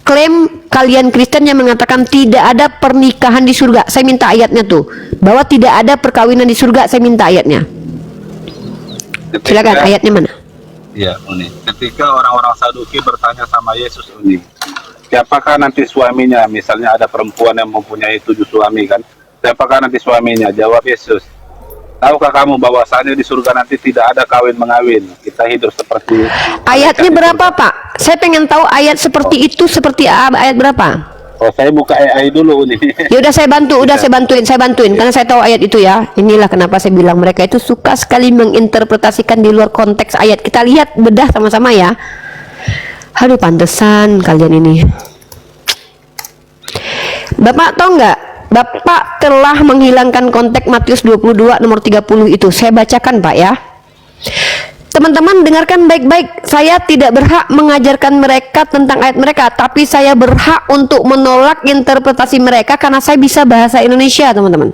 Klaim kalian Kristen yang mengatakan tidak ada pernikahan di surga, saya minta ayatnya tuh, bahwa tidak ada perkawinan di surga, saya minta ayatnya. Silakan, ayatnya mana? Ya, Uni. Ketika orang-orang Saduki bertanya sama Yesus, Uni, siapakah nanti suaminya? Misalnya ada perempuan yang mempunyai 7 suami kan, siapakah nanti suaminya? Jawab Yesus, tahukah kamu bahwasannya di surga nanti tidak ada kawin mengawin? Kita hidup seperti Ayatnya berapa, Pak? Saya pengen tahu ayat seperti itu seperti ayat berapa? Oh, saya buka AI dulu nih. Ya udah saya bantu, saya bantuin karena saya tahu ayat itu ya. Inilah kenapa saya bilang mereka itu suka sekali menginterpretasikan di luar konteks ayat. Kita lihat bedah sama-sama ya. Aduh, pantesan kalian ini. Bapak tahu nggak? Bapak telah menghilangkan konteks Matius 22 nomor 30 itu. Saya bacakan, Pak ya. Teman-teman dengarkan baik-baik. Saya tidak berhak mengajarkan mereka tentang ayat mereka, tapi saya berhak untuk menolak interpretasi mereka karena saya bisa bahasa Indonesia, teman-teman.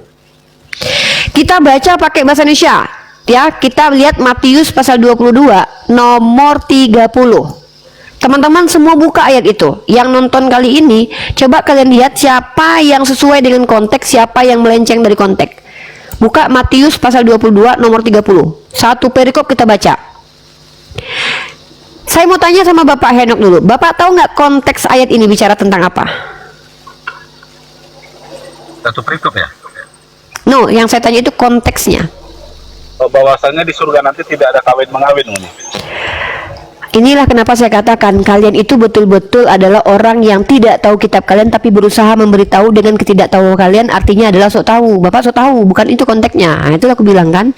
Kita baca pakai bahasa Indonesia. Ya, kita lihat Matius pasal 22 nomor 30. Teman-teman semua buka ayat itu. Yang nonton kali ini, coba kalian lihat siapa yang sesuai dengan konteks, siapa yang melenceng dari konteks. Buka Matius pasal 22 nomor 30. Satu perikop kita baca. Saya mau tanya sama Bapak Henok dulu. Bapak tahu nggak konteks ayat ini bicara tentang apa? Satu perikop ya? No, yang saya tanya itu konteksnya. Bahwasannya di surga nanti tidak ada kawin mengawin, Uni. Inilah kenapa saya katakan kalian itu betul-betul adalah orang yang tidak tahu kitab kalian tapi berusaha memberitahu dengan ketidaktahuan kalian, artinya adalah sok tahu. Bapak sok tahu, bukan itu konteksnya. Nah, itu aku bilang kan.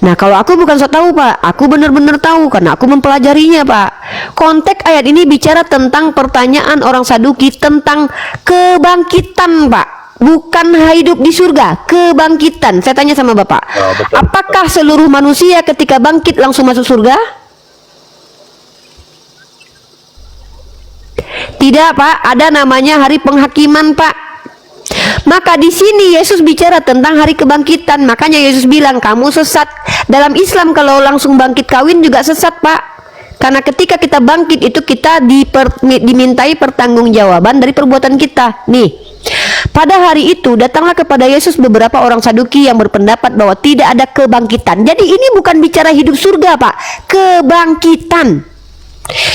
Nah, kalau aku bukan sok tahu, Pak, aku benar-benar tahu karena aku mempelajarinya, Pak. Konteks ayat ini bicara tentang pertanyaan orang Saduki tentang kebangkitan, Pak. Bukan hidup di surga, kebangkitan. Saya tanya sama Bapak, apakah seluruh manusia ketika bangkit langsung masuk surga? Tidak, Pak. Ada namanya hari penghakiman, Pak. Maka di sini Yesus bicara tentang hari kebangkitan. Makanya Yesus bilang kamu sesat. Dalam Islam kalau langsung bangkit kawin juga sesat, Pak. Karena ketika kita bangkit itu kita dimintai pertanggungjawaban dari perbuatan kita. Nih, pada hari itu datanglah kepada Yesus beberapa orang Saduki yang berpendapat bahwa tidak ada kebangkitan. Jadi ini bukan bicara hidup surga, Pak. Kebangkitan.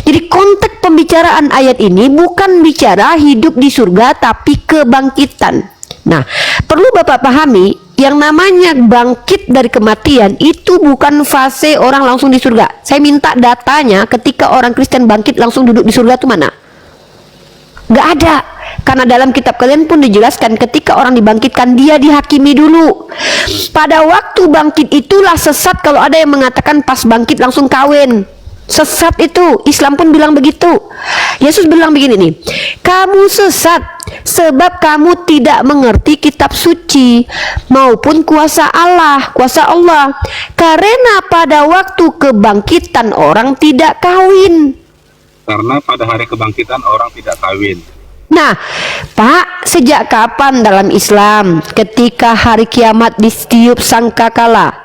Jadi konteks pembicaraan ayat ini bukan bicara hidup di surga tapi kebangkitan. Nah, perlu Bapak pahami yang namanya bangkit dari kematian itu bukan fase orang langsung di surga. Saya minta datanya ketika orang Kristen bangkit langsung duduk di surga itu mana? Gak ada. Karena dalam kitab kalian pun dijelaskan ketika orang dibangkitkan dia dihakimi dulu. Pada waktu bangkit itulah sesat kalau ada yang mengatakan pas bangkit langsung kawin. Sesat itu, Islam pun bilang begitu. Yesus bilang begini nih, kamu sesat sebab kamu tidak mengerti kitab suci maupun kuasa Allah. Karena pada waktu kebangkitan orang tidak kawin. Karena pada hari kebangkitan orang tidak kawin. Nah, Pak, sejak kapan dalam Islam ketika hari kiamat ditiup sangkakala,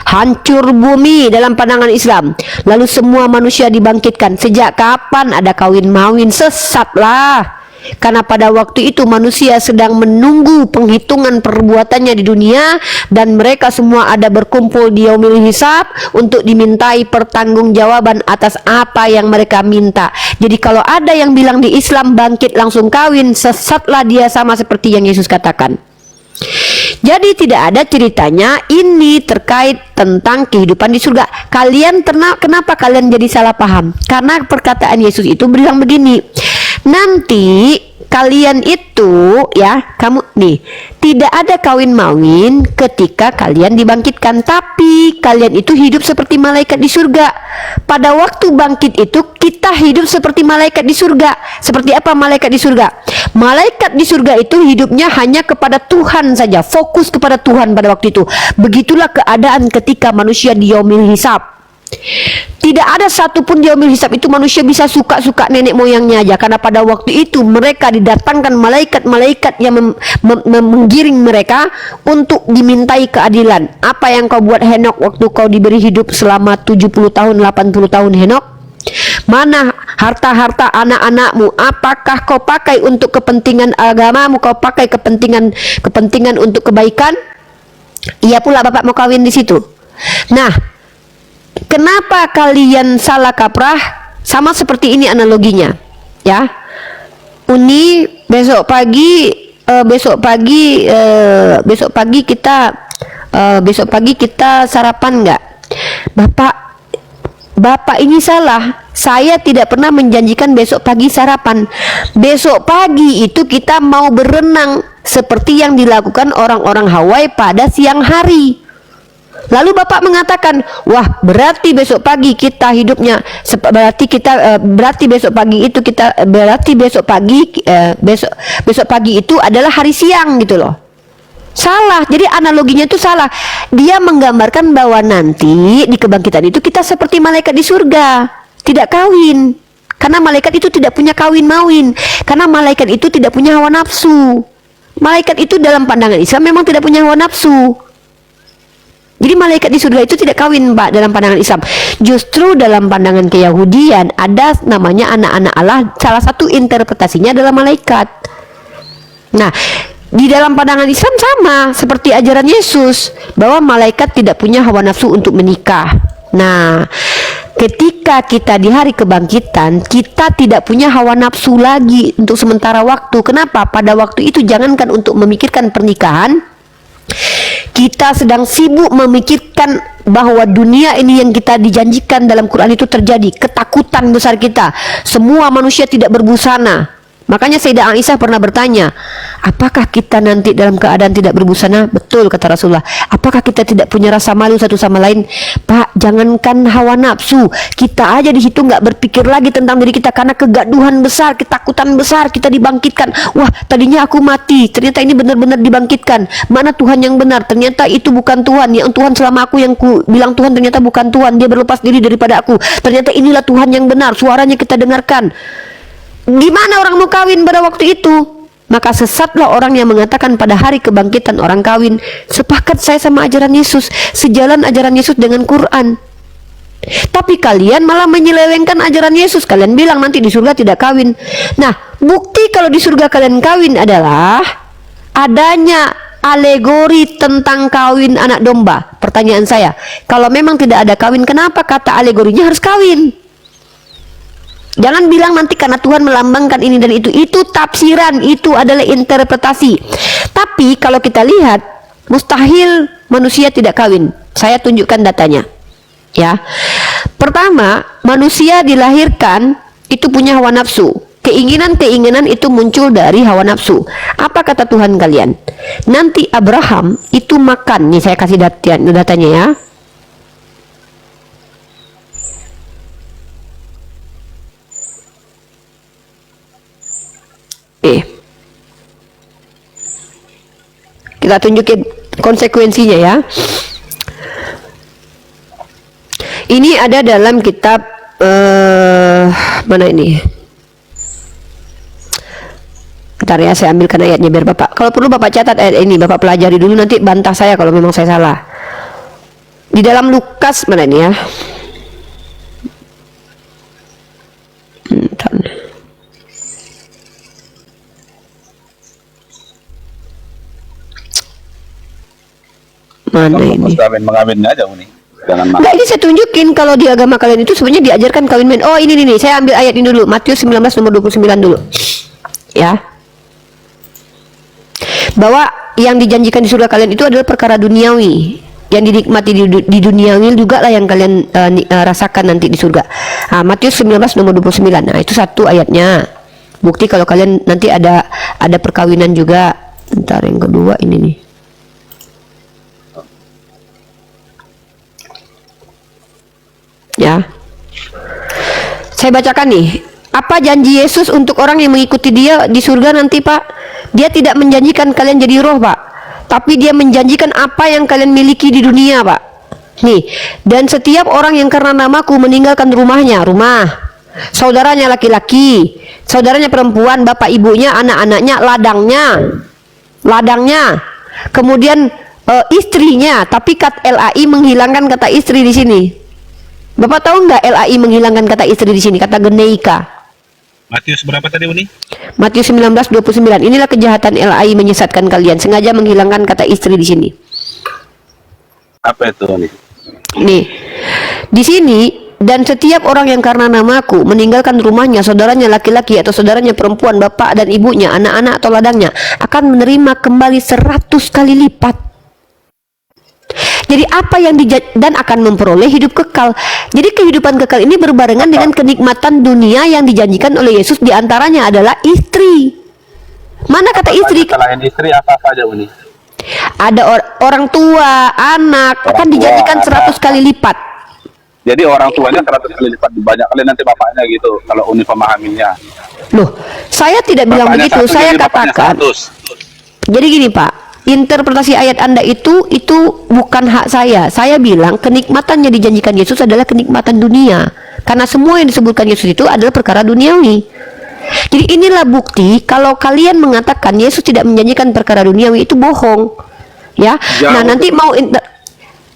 hancur bumi dalam pandangan Islam, lalu semua manusia dibangkitkan, sejak kapan ada kawin mawin? Sesatlah. Karena pada waktu itu manusia sedang menunggu penghitungan perbuatannya di dunia, dan mereka semua ada berkumpul di yaumil hisab untuk dimintai pertanggungjawaban atas apa yang mereka minta. Jadi kalau ada yang bilang di Islam bangkit langsung kawin, sesatlah dia, sama seperti yang Yesus katakan. Jadi tidak ada ceritanya ini terkait tentang kehidupan di surga. Kalian kenapa kalian jadi salah paham? Karena perkataan Yesus itu bilang begini, nanti kalian itu ya, kamu nih, tidak ada kawin-mawin ketika kalian dibangkitkan, tapi kalian itu hidup seperti malaikat di surga. Pada waktu bangkit itu kita hidup seperti malaikat di surga. Seperti apa malaikat di surga? Malaikat di surga itu hidupnya hanya kepada Tuhan saja, fokus kepada Tuhan pada waktu itu. Begitulah keadaan ketika manusia di yaumil hisab. Tidak ada satupun di yaumil hisab itu manusia bisa suka-suka nenek moyangnya aja, karena pada waktu itu mereka didatangkan malaikat-malaikat yang menggiring mereka untuk dimintai keadilan. Apa yang kau buat Henok waktu kau diberi hidup selama 70 tahun 80 tahun Henok? Mana harta-harta anak-anakmu? Apakah kau pakai untuk kepentingan agamamu? Kau pakai kepentingan untuk kebaikan? Iya pula bapak mau kawin di situ. Nah, kenapa kalian salah kaprah? Sama seperti ini analoginya, ya. Uni besok pagi kita sarapan nggak? Bapak ini salah. Saya tidak pernah menjanjikan besok pagi sarapan. Besok pagi itu kita mau berenang seperti yang dilakukan orang-orang Hawaii pada siang hari. Lalu Bapak mengatakan, wah berarti besok pagi kita hidupnya berarti besok pagi itu adalah hari siang gitu loh. Salah. Jadi analoginya itu salah. Dia menggambarkan bahwa nanti di kebangkitan itu kita seperti malaikat di surga, tidak kawin. Karena malaikat itu tidak punya kawin mawin. Karena malaikat itu tidak punya hawa nafsu. Malaikat itu dalam pandangan Islam memang tidak punya hawa nafsu. Jadi malaikat di surga itu tidak kawin, Pak, dalam pandangan Islam. Justru dalam pandangan keyahudian ada namanya anak-anak Allah. Salah satu interpretasinya adalah malaikat. Nah, di dalam pandangan Islam sama seperti ajaran Yesus, bahwa malaikat tidak punya hawa nafsu untuk menikah. Nah, ketika kita di hari kebangkitan, kita tidak punya hawa nafsu lagi untuk sementara waktu. Kenapa? Pada waktu itu jangankan untuk memikirkan pernikahan, kita sedang sibuk memikirkan bahwa dunia ini yang kita dijanjikan dalam Quran itu terjadi. Ketakutan besar kita, semua manusia tidak berbusana. Makanya Sayyidah Aisyah pernah bertanya, apakah kita nanti dalam keadaan tidak berbusana? Betul, kata Rasulullah. Apakah kita tidak punya rasa malu satu sama lain? Pak, jangankan hawa nafsu, kita aja di situ nggak berpikir lagi tentang diri kita karena kegaduhan besar, ketakutan besar. Kita dibangkitkan. Wah, tadinya aku mati, ternyata ini benar-benar dibangkitkan. Mana Tuhan yang benar? Ternyata itu bukan Tuhan. Yang Tuhan selama aku yang ku bilang Tuhan ternyata bukan Tuhan. Dia berlepas diri daripada aku. Ternyata inilah Tuhan yang benar. Suaranya kita dengarkan. Gimana orang mau kawin pada waktu itu? Maka sesatlah orang yang mengatakan pada hari kebangkitan orang kawin. Sepakat saya sama ajaran Yesus, sejalan ajaran Yesus dengan Quran. Tapi kalian malah menyelewengkan ajaran Yesus. Kalian bilang nanti di surga tidak kawin. Nah, bukti kalau di surga kalian kawin adalah adanya alegori tentang kawin anak domba. Pertanyaan saya, kalau memang tidak ada kawin, kenapa kata alegorinya harus kawin? Jangan bilang nanti karena Tuhan melambangkan ini dan itu tafsiran, itu adalah interpretasi. Tapi kalau kita lihat, mustahil manusia tidak kawin. Saya tunjukkan datanya. Ya. Pertama, manusia dilahirkan itu punya hawa nafsu. Keinginan-keinginan itu muncul dari hawa nafsu. Apa kata Tuhan kalian? Nanti Abraham itu makan. Nih saya kasih datanya ya. Kita tunjukin konsekuensinya ya. Ini ada dalam kitab mana ini? Bentar ya, saya ambilkan ayatnya biar Bapak. Kalau perlu Bapak catat ayat ini, Bapak pelajari dulu, nanti bantah saya kalau memang saya salah. Di dalam Lukas mana ini ya? Bentar. Mana ini? Mengawinnya aja Uni. Jangan makan. Enggak, ini saya tunjukin kalau di agama kalian itu sebenarnya diajarkan kawin men. Oh, ini nih, saya ambil ayat ini dulu. Matius 19 nomor 29 dulu. Ya. Bahwa yang dijanjikan di surga kalian itu adalah perkara duniawi. Yang dinikmati di duniawi juga lah yang kalian rasakan nanti di surga. Nah, Matius 19 nomor 29. Nah, itu satu ayatnya. Bukti kalau kalian nanti ada perkawinan juga Bentar, yang kedua ini nih. Ya. Saya bacakan nih. Apa janji Yesus untuk orang yang mengikuti dia di surga nanti, Pak? Dia tidak menjanjikan kalian jadi roh, Pak. Tapi dia menjanjikan apa yang kalian miliki di dunia, Pak. Nih, dan setiap orang yang karena namaku meninggalkan rumahnya, saudaranya laki-laki, saudaranya perempuan, bapak ibunya, anak-anaknya, ladangnya, kemudian istrinya. Tapi LAI menghilangkan kata istri di sini. Bapak tahu nggak LAI menghilangkan kata istri di sini, kata geneika. Matius berapa tadi Uni? Matius 19:29. Inilah kejahatan LAI menyesatkan kalian, sengaja menghilangkan kata istri di sini. Apa itu Uni? Nih, di sini, dan setiap orang yang karena namaku meninggalkan rumahnya, saudaranya laki-laki atau saudaranya perempuan, bapak dan ibunya, anak-anak atau ladangnya, akan menerima kembali 100 kali lipat. Jadi apa yang dan akan memperoleh hidup kekal. Jadi kehidupan kekal ini berbarengan dengan kenikmatan dunia yang dijanjikan oleh Yesus, diantaranya adalah istri. Mana kata istri? Selain istri apa saja Uni? Ada orang tua, anak, akan dijanjikan 100 kali lipat. Jadi orang tuanya 100 kali lipat, banyak kali nanti bapaknya gitu kalau Uni pemahaminya. Loh, saya tidak bilang Bapaknya begitu, satu, saya jadi bapaknya katakan. 100. Jadi gini Pak, interpretasi ayat Anda itu bukan hak saya. Saya bilang kenikmatan yang dijanjikan Yesus adalah kenikmatan dunia. Karena semua yang disebutkan Yesus itu adalah perkara duniawi. Jadi inilah bukti kalau kalian mengatakan Yesus tidak menjanjikan perkara duniawi, itu bohong. Ya. Jauh. Nah, nanti mau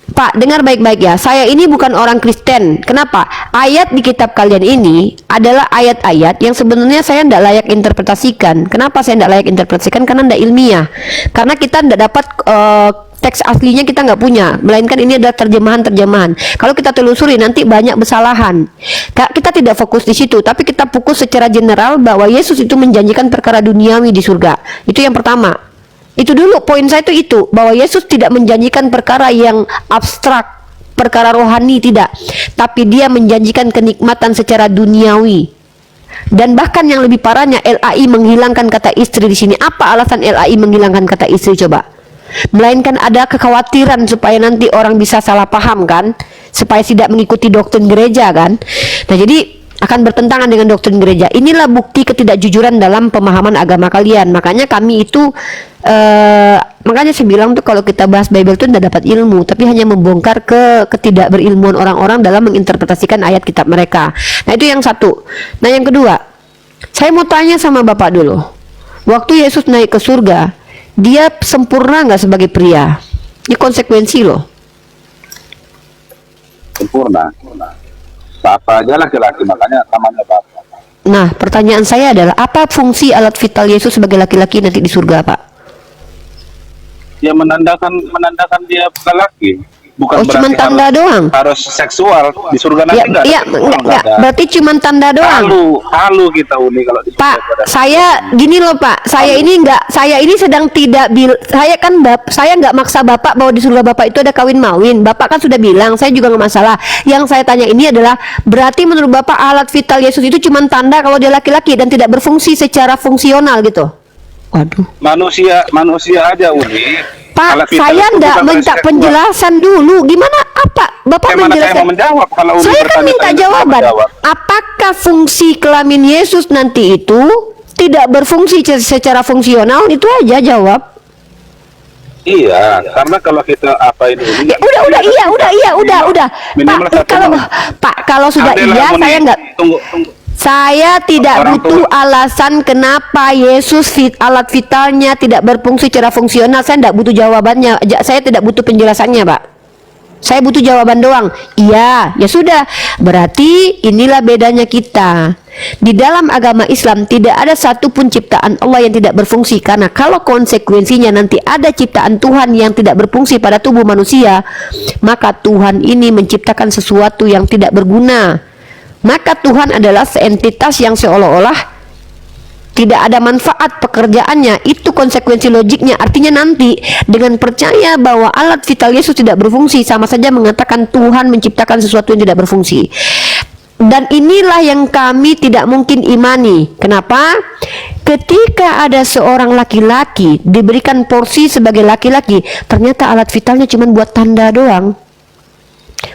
Pak, dengar baik-baik ya. Saya ini bukan orang Kristen. Kenapa? Ayat di kitab kalian ini adalah ayat-ayat yang sebenarnya saya tidak layak interpretasikan. Kenapa saya tidak layak interpretasikan? Karena tidak ilmiah. Karena kita tidak dapat teks aslinya, kita nggak punya. Melainkan ini adalah terjemahan-terjemahan. Kalau kita telusuri nanti banyak kesalahan. Kita tidak fokus di situ, tapi kita fokus secara general bahwa Yesus itu menjanjikan perkara duniawi di surga. Itu yang pertama. Itu dulu poin saya itu bahwa Yesus tidak menjanjikan perkara yang abstrak, perkara rohani, tidak, tapi dia menjanjikan kenikmatan secara duniawi. Dan bahkan yang lebih parahnya, LAI menghilangkan kata istri di sini. Apa alasan LAI menghilangkan kata istri coba? Melainkan ada kekhawatiran supaya nanti orang bisa salah paham kan, supaya tidak mengikuti doktrin gereja kan. Nah, jadi akan bertentangan dengan doktrin gereja. Inilah bukti ketidakjujuran dalam pemahaman agama kalian. Makanya kami itu makanya saya bilang tuh kalau kita bahas Bible itu tidak dapat ilmu, tapi hanya membongkar ketidakberilmuan orang-orang dalam menginterpretasikan ayat kitab mereka. Nah, itu yang satu. Nah, yang kedua, saya mau tanya sama Bapak dulu. Waktu Yesus naik ke surga, dia sempurna nggak sebagai pria? Ini konsekuensi loh. Sempurna. Bapak aja laki-laki, makanya namanya Bapak. Nah, pertanyaan saya adalah apa fungsi alat vital Yesus sebagai laki-laki nanti di surga, Pak? Ya menandakan dia laki, bukan cuma berarti tanda doang. harus seksual di surga nanti enggak. Iya, enggak, berarti cuma tanda doang. Halu kita Uni kalau di Pak, saya gini loh Pak, saya ini sedang tidak saya kan saya nggak maksa Bapak bahwa di surga Bapak itu ada kawin mawin. Bapak kan sudah bilang, saya juga nggak masalah. Yang saya tanya ini adalah berarti menurut Bapak alat vital Yesus itu cuma tanda kalau dia laki-laki dan tidak berfungsi secara fungsional gitu. Waduh. Manusia aja Uni. Pak, saya nggak minta penjelasan dulu. Gimana apa? Bapak menjelaskan. Saya mau menjawab kalau Uni Saya kan minta jawaban. Apakah fungsi kelamin Yesus nanti itu tidak berfungsi secara fungsional? Itu aja jawab. Iya, karena kalau kita apa ini? Ya, udah. Pak, kalau sudah iya, saya nggak. Tunggu. Saya tidak butuh alasan kenapa Yesus alat vitalnya tidak berfungsi secara fungsional. Saya tidak butuh jawabannya. Saya tidak butuh penjelasannya, Pak. Saya butuh jawaban doang. Iya, ya sudah. Berarti inilah bedanya kita. Di dalam agama Islam tidak ada satupun ciptaan Allah yang tidak berfungsi. Karena kalau konsekuensinya nanti ada ciptaan Tuhan yang tidak berfungsi pada tubuh manusia, maka Tuhan ini menciptakan sesuatu yang tidak berguna. Maka Tuhan adalah seentitas yang seolah-olah tidak ada manfaat pekerjaannya. Itu konsekuensi logiknya. Artinya nanti dengan percaya bahwa alat vital Yesus tidak berfungsi, sama saja mengatakan Tuhan menciptakan sesuatu yang tidak berfungsi. Dan inilah yang kami tidak mungkin imani. Kenapa? Ketika ada seorang laki-laki diberikan porsi sebagai laki-laki, ternyata alat vitalnya cuma buat tanda doang.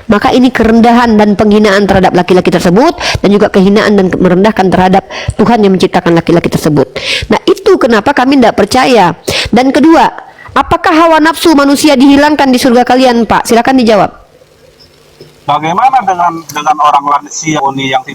Maka ini kerendahan dan penghinaan terhadap laki-laki tersebut, dan juga kehinaan dan merendahkan terhadap Tuhan yang menciptakan laki-laki tersebut. Nah, itu kenapa kami tidak percaya. Dan kedua, apakah hawa nafsu manusia dihilangkan di surga kalian, Pak? Silakan dijawab. Bagaimana dengan orang lansia Uni yang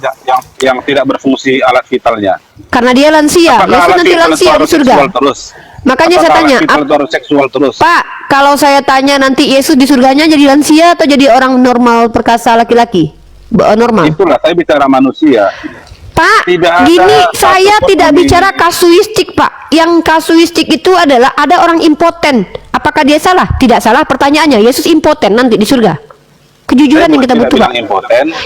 tidak berfungsi alat vitalnya? Karena dia lansia, Apakah Yesus alat nanti vital itu lansia di harus surga. seksual terus? Makanya saya Apakah tanya, alat vital itu harus seksual terus? Pak, kalau saya tanya nanti Yesus di surganya jadi lansia atau jadi orang normal perkasa laki-laki? Normal. Itulah saya bicara manusia. Pak, Tidak ada gini, saya satupun tidak ini. bicara kasuistik, Pak. Yang kasuistik itu adalah ada orang impoten. Apakah dia salah? Tidak salah. Pertanyaannya, Yesus impoten nanti di surga. Kejujuran yang kita butuh, Pak.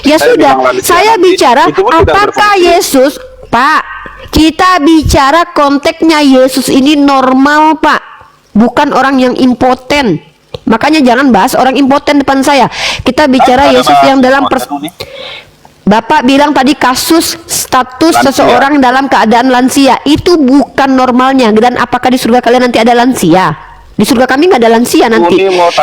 Ya sudah, saya bicara apakah Yesus, Pak, kita bicara konteksnya Yesus ini normal, Pak, bukan orang yang impoten. Makanya jangan bahas orang impoten depan saya. Kita bicara Yesus yang dalam Bapak bilang tadi kasus status lansia. Seseorang dalam keadaan lansia itu bukan normalnya. Dan apakah di surga kalian nanti ada lansia? Di surga kami nggak ada lansia nanti.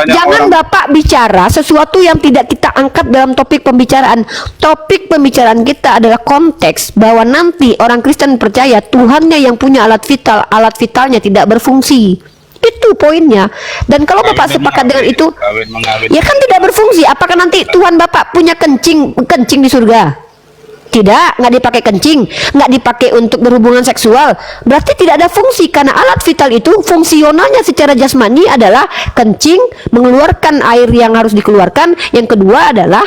Jangan Bapak bicara sesuatu yang tidak kita angkat dalam topik pembicaraan. Topik pembicaraan kita adalah konteks bahwa nanti orang Kristen percaya Tuhannya yang punya alat vitalnya tidak berfungsi. Itu poinnya. Dan kalau Bapak sepakat dengan itu, ya kan tidak berfungsi. Apakah nanti Tuhan Bapak punya kencing di surga? Tidak, nggak dipakai kencing, nggak dipakai untuk berhubungan seksual. Berarti tidak ada fungsi, karena alat vital itu fungsionalnya secara jasmani adalah kencing, mengeluarkan air yang harus dikeluarkan. Yang kedua adalah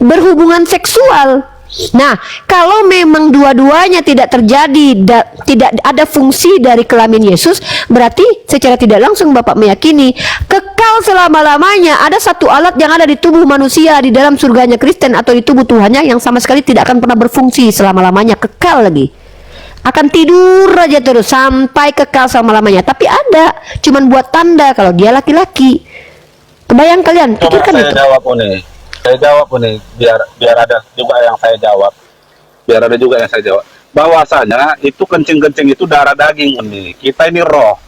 berhubungan seksual. Nah, kalau memang dua-duanya tidak terjadi, tidak ada fungsi dari kelamin Yesus, berarti secara tidak langsung Bapak meyakini kekal selama-lamanya ada satu alat yang ada di tubuh manusia di dalam surganya Kristen atau di tubuh Tuhannya yang sama sekali tidak akan pernah berfungsi selama-lamanya, kekal lagi. Akan tidur aja terus sampai kekal selama-lamanya. Tapi ada, cuman buat tanda kalau dia laki-laki. Kebayang kalian? Pikirkan itu. Saya jawab nih, biar ada juga yang saya jawab. Bahwasanya itu kencing-kencing itu darah daging nih. Kita ini roh.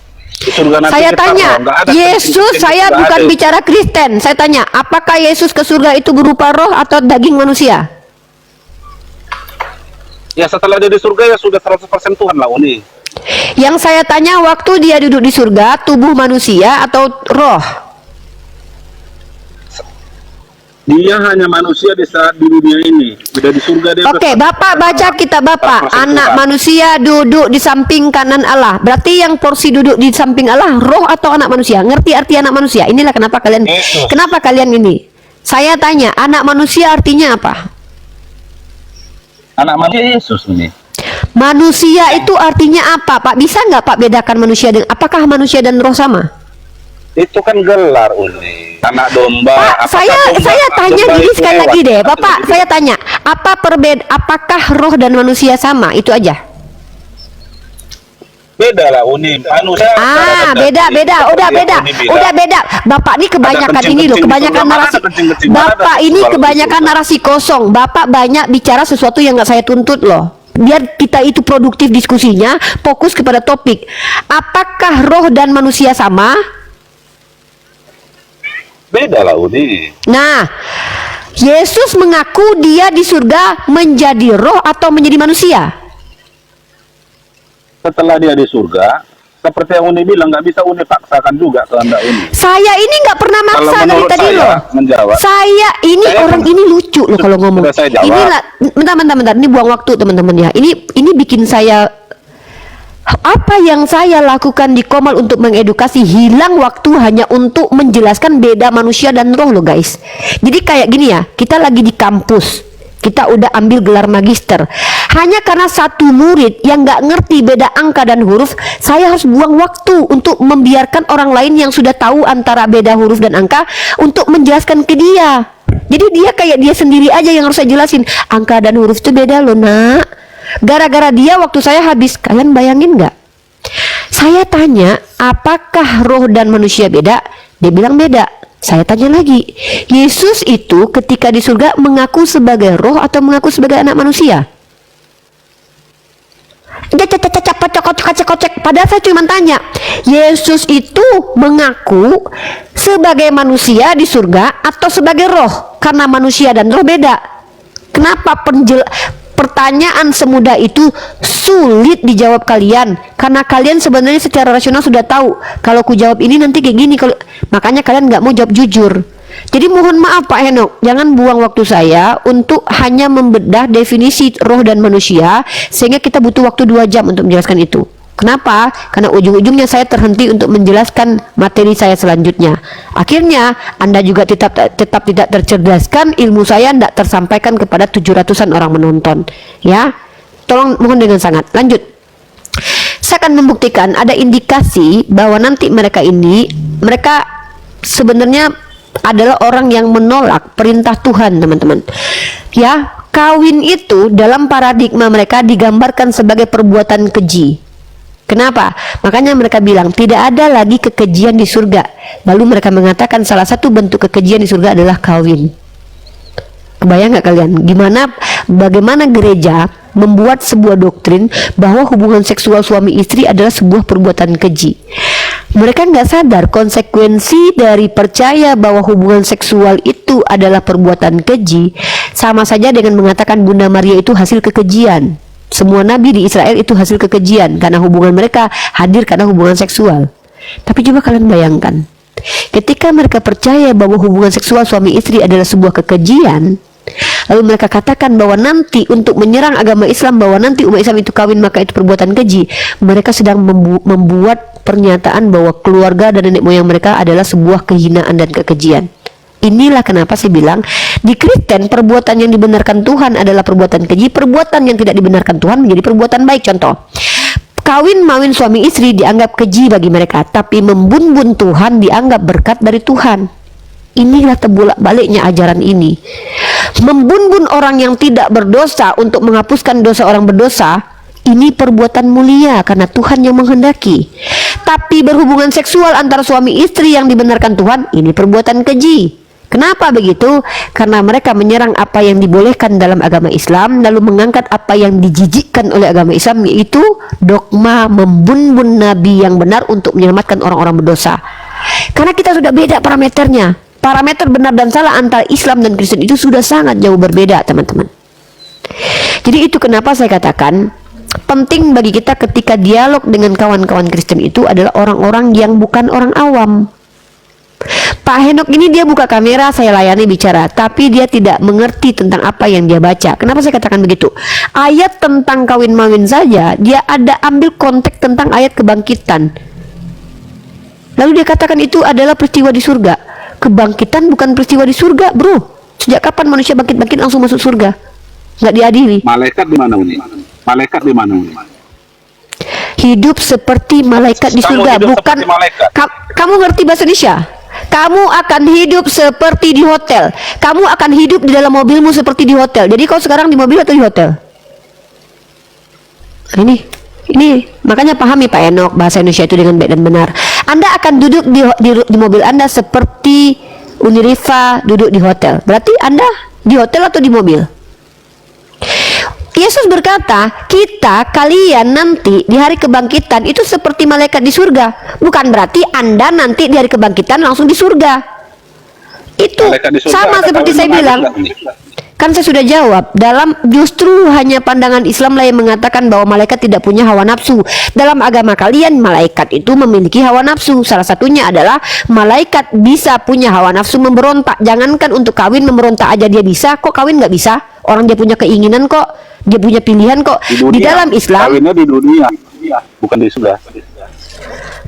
Di surga nanti Saya kita tanya, roh. Nggak ada Yesus, kencing-kencing, saya nggak bukan ada. bicara Kristen. Saya tanya, apakah Yesus ke surga itu berupa roh atau daging manusia? Ya setelah dia di surga ya sudah 100% Tuhan lah Uni. Yang saya tanya, waktu dia duduk di surga, tubuh manusia atau roh? Dia hanya manusia di saat di dunia ini. Sudah di surga dia. Oke, Bapak baca kitab Bapak. Anak manusia duduk di samping kanan Allah. Berarti yang porsi duduk di samping Allah roh atau anak manusia? Ngerti arti anak manusia? Inilah kenapa kalian ini. Saya tanya, anak manusia artinya apa? Anak manusia Yesus ini. Manusia itu artinya apa, Pak? Bisa nggak Pak bedakan manusia dengan apakah manusia dan roh sama? Itu kan gelar Uni. Anak domba. Pak, saya tanya gini sekali lagi deh, Bapak. Saya tanya, apakah roh dan manusia sama? Itu aja. Beda lah Uni. Manusia. Udah beda. Bapak ini kebanyakan ini loh, kebanyakan narasi. Bapak ini kebanyakan narasi kosong. Bapak banyak bicara sesuatu yang nggak saya tuntut loh. Biar kita itu produktif diskusinya, fokus kepada topik. Apakah roh dan manusia sama? Beda lah Uni. Nah, Yesus mengaku dia di surga menjadi roh atau menjadi manusia. Setelah dia di surga, seperti yang Uni bilang, nggak bisa Uni paksakan juga kehendak Uni. Saya ini nggak pernah maksa Kalau dari menurut tadi saya, loh. menjawab. Saya Saya ini lucu loh kalau ngomong. Sudah saya jawab. Inilah, bentar. Ini buang waktu teman-teman ya. Ini bikin saya, apa yang saya lakukan di Komal untuk mengedukasi, hilang waktu hanya untuk menjelaskan beda manusia dan roh loh guys. Jadi kayak gini ya, kita lagi di kampus, kita udah ambil gelar magister, hanya karena satu murid yang nggak ngerti beda angka dan huruf, saya harus buang waktu untuk membiarkan orang lain yang sudah tahu antara beda huruf dan angka untuk menjelaskan ke dia. Jadi dia kayak dia sendiri aja yang harus saya jelasin, angka dan huruf itu beda loh nak. Gara-gara dia waktu saya habis. Kalian bayangin nggak? Saya tanya, apakah roh dan manusia beda? Dia bilang beda. Saya tanya lagi, Yesus itu ketika di surga mengaku sebagai roh atau mengaku sebagai anak manusia? Kocek. Padahal saya cuma tanya, Yesus itu mengaku sebagai manusia di surga atau sebagai roh? Karena manusia dan roh beda. Kenapa pertanyaan semudah itu sulit dijawab kalian? Karena kalian sebenarnya secara rasional sudah tahu kalau ku jawab ini nanti kayak gini. Makanya kalian nggak mau jawab jujur. Jadi mohon maaf Pak Henok, jangan buang waktu saya untuk hanya membedah definisi roh dan manusia sehingga kita butuh waktu 2 jam untuk menjelaskan itu. Kenapa? Karena ujung-ujungnya saya terhenti untuk menjelaskan materi saya selanjutnya. Akhirnya Anda juga tetap tidak tercerdaskan, ilmu saya tidak tersampaikan kepada 700-an orang menonton. Ya, tolong mohon dengan sangat. Lanjut. Saya akan membuktikan ada indikasi bahwa nanti mereka sebenarnya adalah orang yang menolak perintah Tuhan, teman-teman. Ya, kawin itu dalam paradigma mereka digambarkan sebagai perbuatan keji. Kenapa? Makanya mereka bilang tidak ada lagi kekejian di surga. Lalu mereka mengatakan salah satu bentuk kekejian di surga adalah kawin. Kebayang nggak kalian? Bagaimana gereja membuat sebuah doktrin bahwa hubungan seksual suami istri adalah sebuah perbuatan keji. Mereka nggak sadar konsekuensi dari percaya bahwa hubungan seksual itu adalah perbuatan keji, sama saja dengan mengatakan Bunda Maria itu hasil kekejian. Semua nabi di Israel itu hasil kekejian karena hubungan mereka hadir karena hubungan seksual. Tapi coba kalian bayangkan, ketika mereka percaya bahwa hubungan seksual suami istri adalah sebuah kekejian, lalu mereka katakan bahwa nanti untuk menyerang agama Islam, bahwa nanti umat Islam itu kawin maka itu perbuatan keji, mereka sedang membuat pernyataan bahwa keluarga dan nenek moyang mereka adalah sebuah kehinaan dan kekejian. Inilah kenapa saya bilang di Kristen perbuatan yang dibenarkan Tuhan adalah perbuatan keji, perbuatan yang tidak dibenarkan Tuhan menjadi perbuatan baik. Contoh, kawin mawin suami istri dianggap keji bagi mereka, tapi membun-bun Tuhan dianggap berkat dari Tuhan. Inilah terbolak-baliknya ajaran ini. Membun-bun orang yang tidak berdosa untuk menghapuskan dosa orang berdosa, ini perbuatan mulia karena Tuhan yang menghendaki. Tapi berhubungan seksual antara suami istri yang dibenarkan Tuhan, ini perbuatan keji. Kenapa begitu? Karena mereka menyerang apa yang dibolehkan dalam agama Islam, lalu mengangkat apa yang dijijikkan oleh agama Islam, yaitu dogma membun-bun Nabi yang benar untuk menyelamatkan orang-orang berdosa. Karena kita sudah beda parameternya. Parameter benar dan salah antara Islam dan Kristen itu sudah sangat jauh berbeda, teman-teman. Jadi itu kenapa saya katakan penting bagi kita ketika dialog dengan kawan-kawan Kristen itu adalah orang-orang yang bukan orang awam. Pak Henok ini dia buka kamera, saya layani bicara, tapi dia tidak mengerti tentang apa yang dia baca. Kenapa saya katakan begitu? Ayat tentang kawin mawin saja dia ada ambil konteks tentang ayat kebangkitan, lalu dia katakan itu adalah peristiwa di surga. Kebangkitan bukan peristiwa di surga, bro. Sejak kapan manusia bangkit-bangkit langsung masuk surga? Nggak diadili. Malaikat di mana Uni? Malaikat di mana Uni? Hidup seperti malaikat di surga, bukan. Kamu ngerti bahasa Indonesia? Kamu akan hidup seperti di hotel. Kamu akan hidup di dalam mobilmu seperti di hotel. Jadi kau sekarang di mobil atau di hotel? Ini makanya pahami Pak Enok bahasa Indonesia itu dengan baik dan benar. Anda akan duduk di mobil Anda seperti Uniriva duduk di hotel. Berarti Anda di hotel atau di mobil? Yesus berkata, kalian nanti di hari kebangkitan itu seperti malaikat di surga. Bukan berarti Anda nanti di hari kebangkitan langsung di surga. Itu sama seperti saya bilang. Kan saya sudah jawab, justru hanya pandangan Islam lah yang mengatakan bahwa malaikat tidak punya hawa nafsu. Dalam agama kalian, malaikat itu memiliki hawa nafsu. Salah satunya adalah malaikat bisa punya hawa nafsu memberontak. Jangankan untuk kawin memberontak aja dia bisa, kok kawin nggak bisa? Orang dia punya keinginan kok, dia punya pilihan kok. Di dalam Islam, kawinnya di dunia, bukan di surga.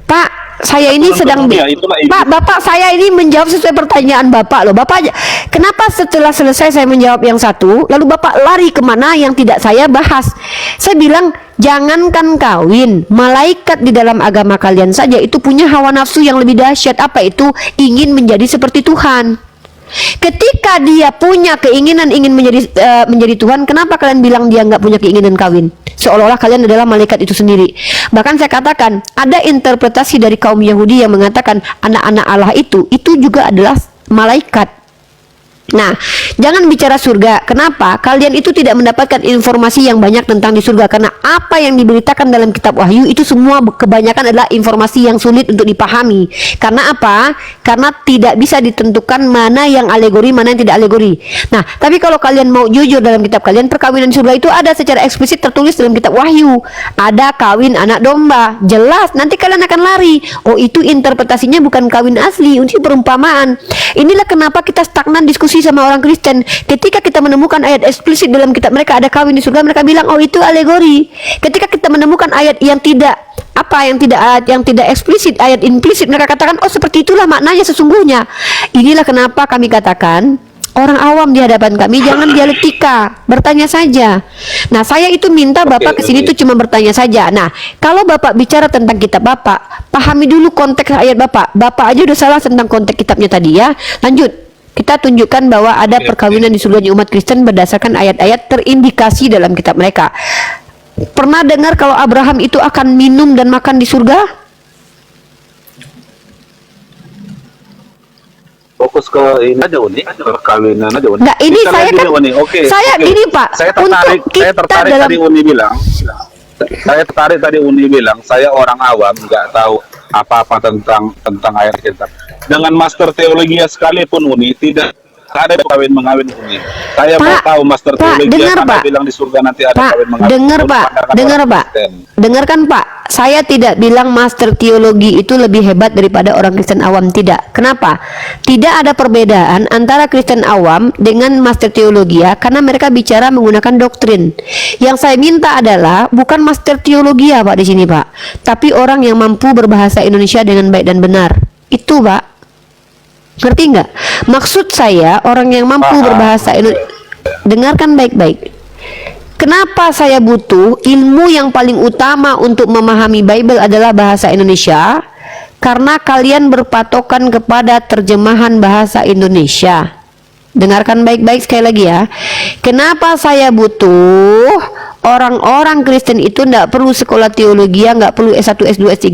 Pak, saya ini sedang Pak, Bapak saya ini menjawab sesuai pertanyaan Bapak loh. Bapak, kenapa setelah selesai saya menjawab yang satu, lalu Bapak lari kemana yang tidak saya bahas? Saya bilang, jangankan kawin, malaikat di dalam agama kalian saja itu punya hawa nafsu yang lebih dahsyat. Apa itu? Ingin menjadi seperti Tuhan. Ketika dia punya keinginan ingin menjadi Tuhan, kenapa kalian bilang dia nggak punya keinginan kawin? Seolah-olah kalian adalah malaikat itu sendiri. Bahkan saya katakan ada interpretasi dari kaum Yahudi yang mengatakan anak-anak Allah itu juga adalah malaikat. Nah, jangan bicara surga. Kenapa? Kalian itu tidak mendapatkan informasi yang banyak tentang di surga, karena apa yang diberitakan dalam kitab Wahyu itu semua kebanyakan adalah informasi yang sulit untuk dipahami. Karena apa? Karena tidak bisa ditentukan mana yang alegori, mana yang tidak alegori. Nah, tapi kalau kalian mau jujur dalam kitab kalian, perkawinan di surga itu ada secara eksplisit tertulis dalam kitab Wahyu. Ada kawin anak domba, jelas. Nanti kalian akan lari. Oh, itu interpretasinya bukan kawin asli, itu perumpamaan. Inilah kenapa kita stagnan diskusi sama orang Kristen. Ketika kita menemukan ayat eksplisit dalam kitab mereka ada kawin di surga, mereka bilang oh itu alegori. Ketika kita menemukan ayat yang tidak eksplisit, ayat implisit, mereka katakan oh seperti itulah maknanya sesungguhnya. Inilah kenapa kami katakan orang awam di hadapan kami jangan dialektika, bertanya saja. Nah, saya itu minta Bapak kesini tuh cuma bertanya saja. Nah, kalau Bapak bicara tentang kitab Bapak, pahami dulu konteks ayat Bapak. Bapak aja udah salah tentang konteks kitabnya tadi ya. Lanjut. Kita tunjukkan bahwa ada perkawinan di surganya umat Kristen berdasarkan ayat-ayat terindikasi dalam kitab mereka. Pernah dengar kalau Abraham itu akan minum dan makan di surga? Fokus ke ini aja Uni, perkawinan aja Uni. Enggak, ini Kita saya gini, kan Uni. saya gini Pak, Saya tertarik dalam tadi Uni bilang. Saya tertarik tadi Uni bilang, saya orang awam nggak tahu apa-apa tentang ayat kitab. Dengan master teologi sekalipun Uni tidak ada kawin mengawin Uni. Saya mau tahu master teologi dengar, Pak. bilang di surga nanti ada Pak, kawin mengawin. dengar Pak. Dengarkan Pak, saya tidak bilang master teologi itu lebih hebat daripada orang Kristen awam, tidak. Kenapa? Tidak ada perbedaan antara Kristen awam dengan master teologi ya, karena mereka bicara menggunakan doktrin. Yang saya minta adalah bukan master teologi ya Pak di sini Pak, tapi orang yang mampu berbahasa Indonesia dengan baik dan benar. Itu Pak. Ngerti nggak? Maksud saya orang yang mampu berbahasa Indonesia. Dengarkan baik-baik. Kenapa saya butuh ilmu yang paling utama untuk memahami Bible adalah bahasa Indonesia? Karena kalian berpatokan kepada terjemahan bahasa Indonesia. Dengarkan baik-baik sekali lagi ya. Kenapa saya butuh orang-orang Kristen itu tidak perlu sekolah teologi, nggak perlu S1, S2, S3,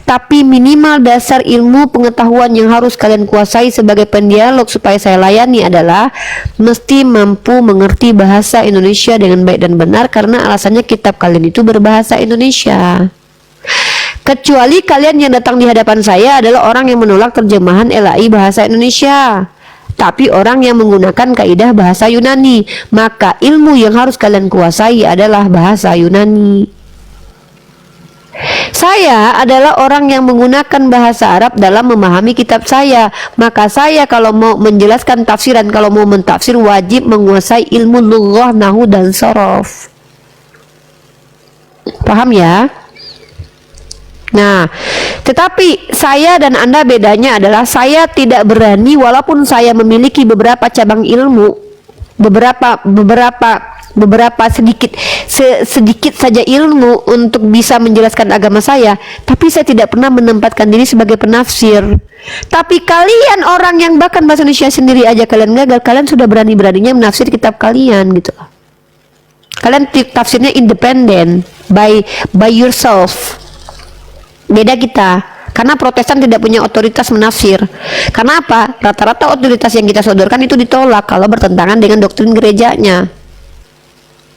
tapi minimal dasar ilmu pengetahuan yang harus kalian kuasai sebagai pendialog supaya saya layani adalah mesti mampu mengerti bahasa Indonesia dengan baik dan benar, karena alasannya kitab kalian itu berbahasa Indonesia. Kecuali kalian yang datang di hadapan saya adalah orang yang menolak terjemahan LAI bahasa Indonesia, tapi orang yang menggunakan kaidah bahasa Yunani, maka ilmu yang harus kalian kuasai adalah bahasa Yunani. Saya adalah orang yang menggunakan bahasa Arab dalam memahami kitab saya, maka saya kalau mau menjelaskan tafsiran, kalau mau mentafsir wajib menguasai ilmu lughah, nahwu dan shorof. Paham ya? Nah, tetapi saya dan Anda bedanya adalah saya tidak berani, walaupun saya memiliki beberapa cabang ilmu, beberapa sedikit saja ilmu untuk bisa menjelaskan agama saya, tapi saya tidak pernah menempatkan diri sebagai penafsir. Tapi kalian orang yang bahkan bahasa Indonesia sendiri aja kalian gagal, kalian sudah berani-beraninya menafsir kitab kalian gitu. Kalian tafsirnya independen, by yourself. Beda kita, karena Protestan tidak punya otoritas menafsir. Karena apa? Rata-rata otoritas yang kita sodorkan itu ditolak kalau bertentangan dengan doktrin gerejanya.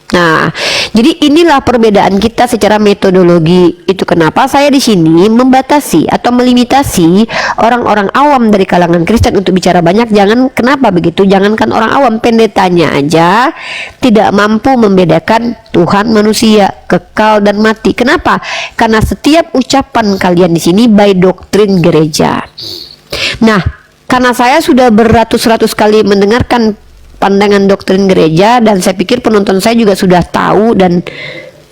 Nah, jadi inilah perbedaan kita secara metodologi. Itu kenapa saya di sini membatasi atau melimitasi orang-orang awam dari kalangan Kristen untuk bicara banyak. Jangan, kenapa begitu? Jangankan orang awam, pendetanya aja tidak mampu membedakan Tuhan, manusia, kekal dan mati. Kenapa? Karena setiap ucapan kalian di sini by doktrin gereja. Nah, karena saya sudah beratus-ratus kali mendengarkan pandangan doktrin gereja, dan saya pikir penonton saya juga sudah tahu, dan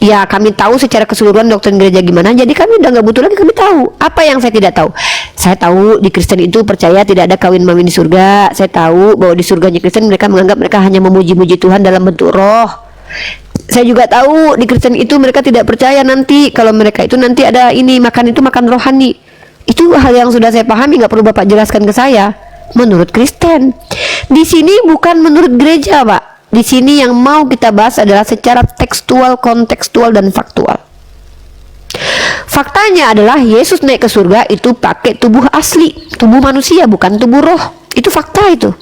ya kami tahu secara keseluruhan doktrin gereja gimana, jadi kami udah nggak butuh lagi, kami tahu. Apa yang saya tidak tahu? Saya tahu di Kristen itu percaya tidak ada kawin mawin di surga. Saya tahu bahwa di surganya Kristen mereka menganggap mereka hanya memuji-muji Tuhan dalam bentuk roh. Saya juga tahu di Kristen itu mereka tidak percaya nanti kalau mereka itu nanti ada ini, makan itu makan rohani. Itu hal yang sudah saya pahami, nggak perlu Bapak jelaskan ke saya. Menurut Kristen, di sini bukan menurut gereja, Pak. Di sini yang mau kita bahas adalah secara tekstual, kontekstual, dan faktual. Faktanya adalah Yesus naik ke surga itu pakai tubuh asli, tubuh manusia, bukan tubuh roh. Itu fakta itu.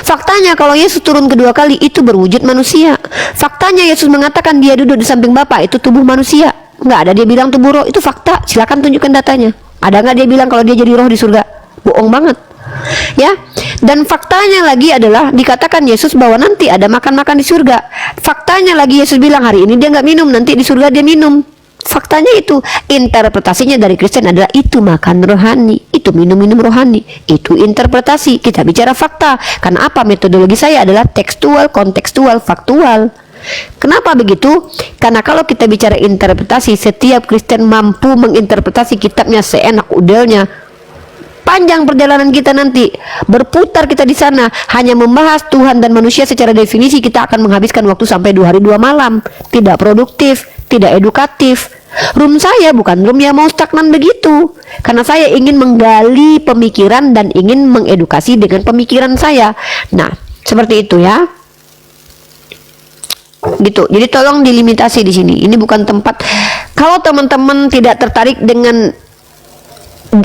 Faktanya kalau Yesus turun kedua kali itu berwujud manusia. Faktanya Yesus mengatakan dia duduk di samping Bapa itu tubuh manusia. Nggak ada dia bilang tubuh roh, itu fakta. Silakan tunjukkan datanya. Ada nggak dia bilang kalau dia jadi roh di surga? Bohong banget. Ya. Dan faktanya lagi adalah dikatakan Yesus bahwa nanti ada makan-makan di surga. Faktanya lagi Yesus bilang hari ini dia nggak minum, nanti di surga dia minum. Faktanya itu. Interpretasinya dari Kristen adalah itu makan rohani, itu minum-minum rohani, itu interpretasi. Kita bicara fakta. Karena apa? Metodologi saya adalah tekstual, kontekstual, faktual. Kenapa begitu? Karena kalau kita bicara interpretasi, setiap Kristen mampu menginterpretasi kitabnya seenak udelnya. Panjang perjalanan kita nanti, berputar kita di sana hanya membahas Tuhan dan manusia secara definisi, kita akan menghabiskan waktu sampai 2 hari 2 malam. Tidak produktif, tidak edukatif. Room saya bukan room yang mau stagnan begitu, karena saya ingin menggali pemikiran dan ingin mengedukasi dengan pemikiran saya. Nah, seperti itu ya. Gitu. Jadi tolong dilimitasi di sini. Ini bukan tempat. Kalau teman-teman tidak tertarik dengan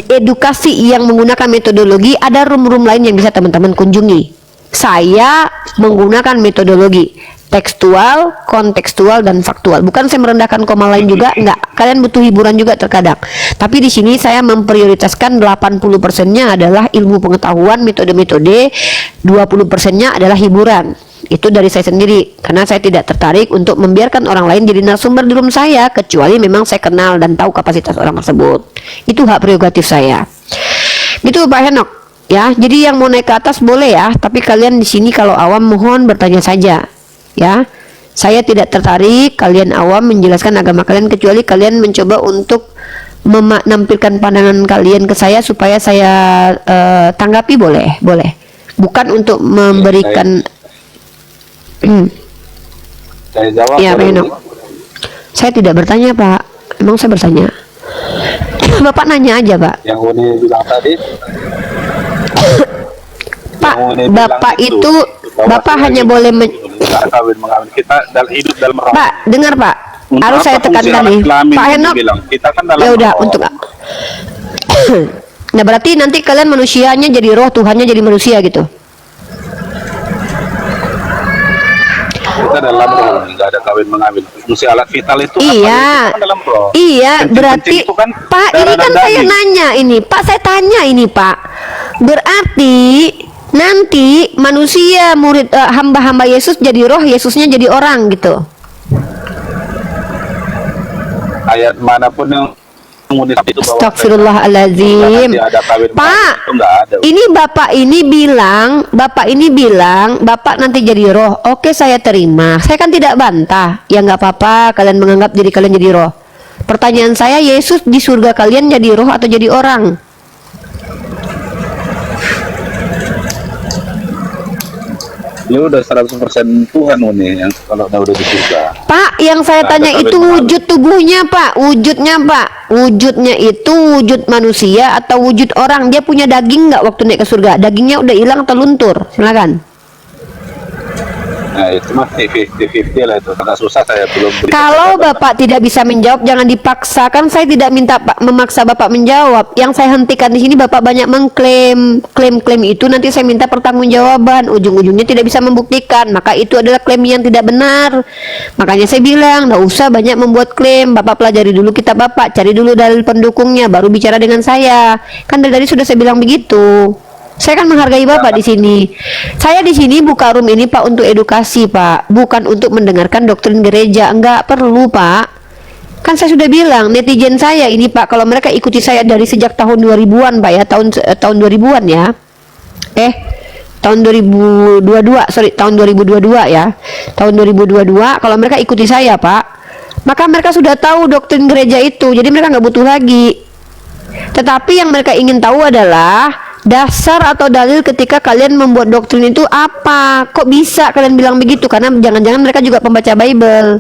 edukasi yang menggunakan metodologi, ada room-room lain yang bisa teman-teman kunjungi. Saya menggunakan metodologi tekstual, kontekstual, dan faktual. Bukan saya merendahkan koma lain juga, enggak. Kalian butuh hiburan juga terkadang. Tapi di sini saya memprioritaskan 80%-nya adalah ilmu pengetahuan, metode-metode, 20%-nya adalah hiburan. Itu dari saya sendiri, karena saya tidak tertarik untuk membiarkan orang lain jadi narasumber di room saya, kecuali memang saya kenal dan tahu kapasitas orang tersebut. Itu hak prerogatif saya. Gitu Pak Henok. Ya, jadi yang mau naik ke atas boleh ya, tapi kalian di sini kalau awam mohon bertanya saja. Ya, saya tidak tertarik kalian awam menjelaskan agama kalian, kecuali kalian mencoba untuk menampilkan pandangan kalian ke saya supaya saya tanggapi, boleh. Bukan untuk memberikan. Saya jawab. Ya, Pak Eno. Saya tidak bertanya, Pak. Emang saya bertanya? Bapak nanya aja, Pak. Yang Uni bilang tadi. Pak, Bapak itu, Bapak hanya boleh kawin-mengawin. Kita hidup dalam roh. Pak, dengar Pak. Harus saya tekankan nih, Pak Henok. Kita kan dalam Ya udah, roh. untuk. Nah, berarti nanti kalian manusianya jadi roh, Tuhannya jadi manusia gitu. Kita dalam roh, nggak ada kawin-mengawin. Fungsi alat vital itu Iya, apa? Kan dalam roh. iya, Kencing-kencing berarti itu kan Pak, ini darah kan dan saya daging. nanya ini, Pak, saya tanya ini, Pak. Berarti nanti manusia murid hamba-hamba Yesus jadi roh, Yesusnya jadi orang gitu. Ayat manapun yang mengunis itu bahwa Astagfirullahaladzim. nanti ada kawin-kawin, Pak, itu nggak ada. ini Bapak ini bilang Bapak nanti jadi roh. Oke, saya terima. Saya kan tidak bantah. Ya nggak apa-apa kalian menganggap diri kalian jadi roh. Pertanyaan saya, Yesus di surga kalian jadi roh atau jadi orang? Ya udah 100% Tuhan Uni yang kalau udah di surga. Pak, yang saya Nggak ada tanya itu kawin-kawin. wujud tubuhnya, Pak. Wujudnya, Pak. Wujudnya itu wujud manusia atau wujud orang? Dia punya daging nggak waktu naik ke surga? Dagingnya udah hilang atau luntur? Silakan. Nah itu mah 50-50 lah itu. Agak susah, saya belum beri Kalau kesempatan. Bapak tidak bisa menjawab, jangan dipaksakan. Saya tidak minta Pak memaksa Bapak menjawab. Yang saya hentikan di sini, Bapak banyak mengklaim. Klaim-klaim itu nanti saya minta pertanggungjawaban. Ujung-ujungnya tidak bisa membuktikan. Maka itu adalah klaim yang tidak benar. Makanya saya bilang, nggak usah banyak membuat klaim. Bapak pelajari dulu kitab Bapak, cari dulu dalil pendukungnya, baru bicara dengan saya. Kan dari tadi sudah saya bilang begitu. Saya kan menghargai Bapak di sini. Saya di sini buka room ini Pak untuk edukasi Pak, bukan untuk mendengarkan doktrin gereja. Enggak perlu Pak. Kan saya sudah bilang netizen saya ini Pak, kalau mereka ikuti saya dari sejak tahun 2000-an Pak ya, tahun 2000-an ya. Tahun 2022, tahun 2022 ya. Tahun 2022 kalau mereka ikuti saya Pak, maka mereka sudah tahu doktrin gereja itu. Jadi mereka nggak butuh lagi. Tetapi yang mereka ingin tahu adalah dasar atau dalil ketika kalian membuat doktrin itu apa? Kok bisa kalian bilang begitu? Karena jangan-jangan mereka juga pembaca Bible.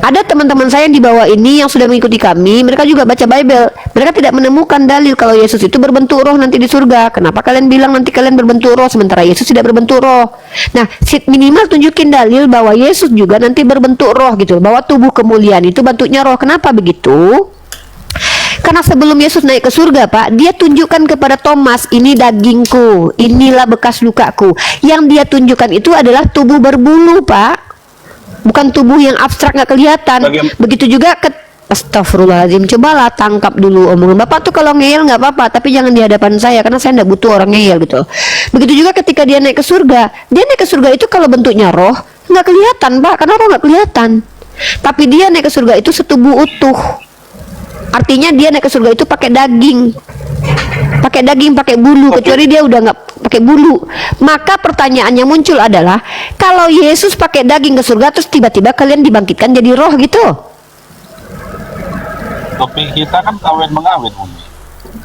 Ada teman-teman saya yang di bawah ini yang sudah mengikuti kami, mereka juga baca Bible. Mereka tidak menemukan dalil kalau Yesus itu berbentuk roh nanti di surga. Kenapa kalian bilang nanti kalian berbentuk roh sementara Yesus tidak berbentuk roh? Nah, minimal tunjukin dalil bahwa Yesus juga nanti berbentuk roh gitu, bahwa tubuh kemuliaan itu bentuknya roh. Kenapa begitu? Karena sebelum Yesus naik ke surga, Pak, dia tunjukkan kepada Thomas, ini dagingku, inilah bekas lukaku. Yang dia tunjukkan itu adalah tubuh berbulu, Pak. Bukan tubuh yang abstrak nggak kelihatan. Begitu juga Astagfirullahaladzim, cobalah tangkap dulu omongan Bapak tuh. Kalau ngeyel nggak apa-apa, tapi jangan di hadapan saya, karena saya nggak butuh orang ngeyel gitu. Begitu juga ketika dia naik ke surga. Dia naik ke surga itu kalau bentuknya roh nggak kelihatan, Pak, karena roh nggak kelihatan. Tapi dia naik ke surga itu setubuh utuh. Artinya dia naik ke surga itu pakai daging, pakai bulu. Kecuali dia udah nggak pakai bulu. Maka pertanyaannya muncul adalah, kalau Yesus pakai daging ke surga, terus tiba-tiba kalian dibangkitkan jadi roh gitu. Topik kita kan kawin mengawin, Umi.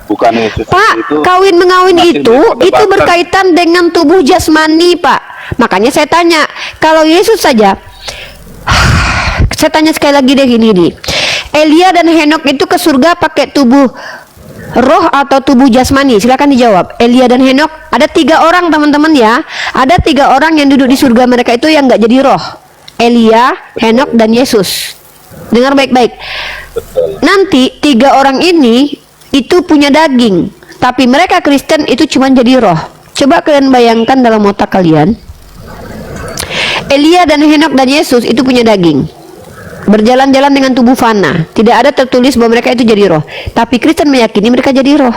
Bukan Yesus. Pak, itu kawin mengawin masih itu diperdebatkan. berkaitan dengan tubuh jasmani, Pak. Makanya saya tanya, kalau Yesus saja, saya tanya sekali lagi deh gini nih. Elia dan Henok itu ke surga pakai tubuh roh atau tubuh jasmani? Silakan dijawab. Elia dan Henok, ada 3 orang teman-teman ya. Ada 3 orang yang duduk di surga, mereka itu yang nggak jadi roh. Elia, Henok, dan Yesus. Dengar baik-baik. Nanti 3 orang ini itu punya daging, tapi mereka Kristen itu cuma jadi roh. Coba kalian bayangkan dalam otak kalian, Elia dan Henok dan Yesus itu punya daging, berjalan-jalan dengan tubuh fana, tidak ada tertulis bahwa mereka itu jadi roh, tapi Kristen meyakini mereka jadi roh.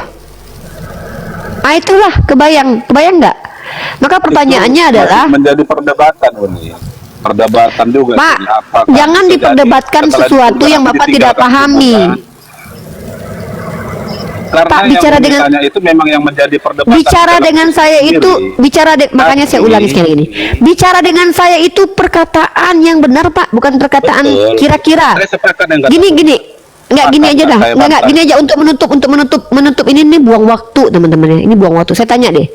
Itulah, kebayang nggak? Maka pertanyaannya Itu adalah, masih menjadi perdebatan, Uni. Perdebatan juga. Pak, ini. Apakah jangan itu diperdebatkan jadi setelah sesuatu ditinggalkan yang Bapak tidak bukan? pahami. Karena Pak, yang bicara dengan ditanya itu memang yang menjadi perdebatan. bicara dalam dengan saya sendiri. itu makanya saya ulangi sekali ini. Bicara dengan saya itu perkataan yang benar, Pak, bukan perkataan Betul. kira-kira. Saya sepakat dengan Gini, nggak gini aja dah, Saya nggak bantah. gini aja untuk menutup ini buang waktu teman-teman ya. Ini buang waktu. Saya tanya deh,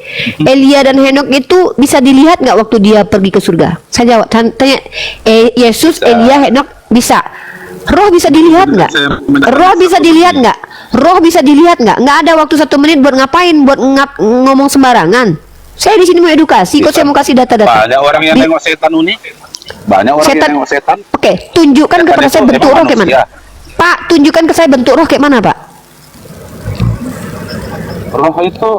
Elia dan Henok itu bisa dilihat nggak waktu dia pergi ke surga? Saya jawab, tanya, Yesus, Bisa. Elia, Henok bisa. Roh bisa dilihat nggak? Saya mendengar Roh bisa satu dilihat menit. nggak? Roh bisa dilihat nggak? Nggak ada waktu 1 menit buat ngapain? Buat ngomong sembarangan. Saya di sini mau edukasi, kok saya mau kasih data-data. Banyak orang yang Di- nengok setan, Uni. Banyak orang Setan- yang nengok setan. Oke, tunjukkan Setan kepada itu saya bentuk memang roh kayak mana. manusia. Pak, tunjukkan ke saya bentuk roh kayak mana, Pak? Roh itu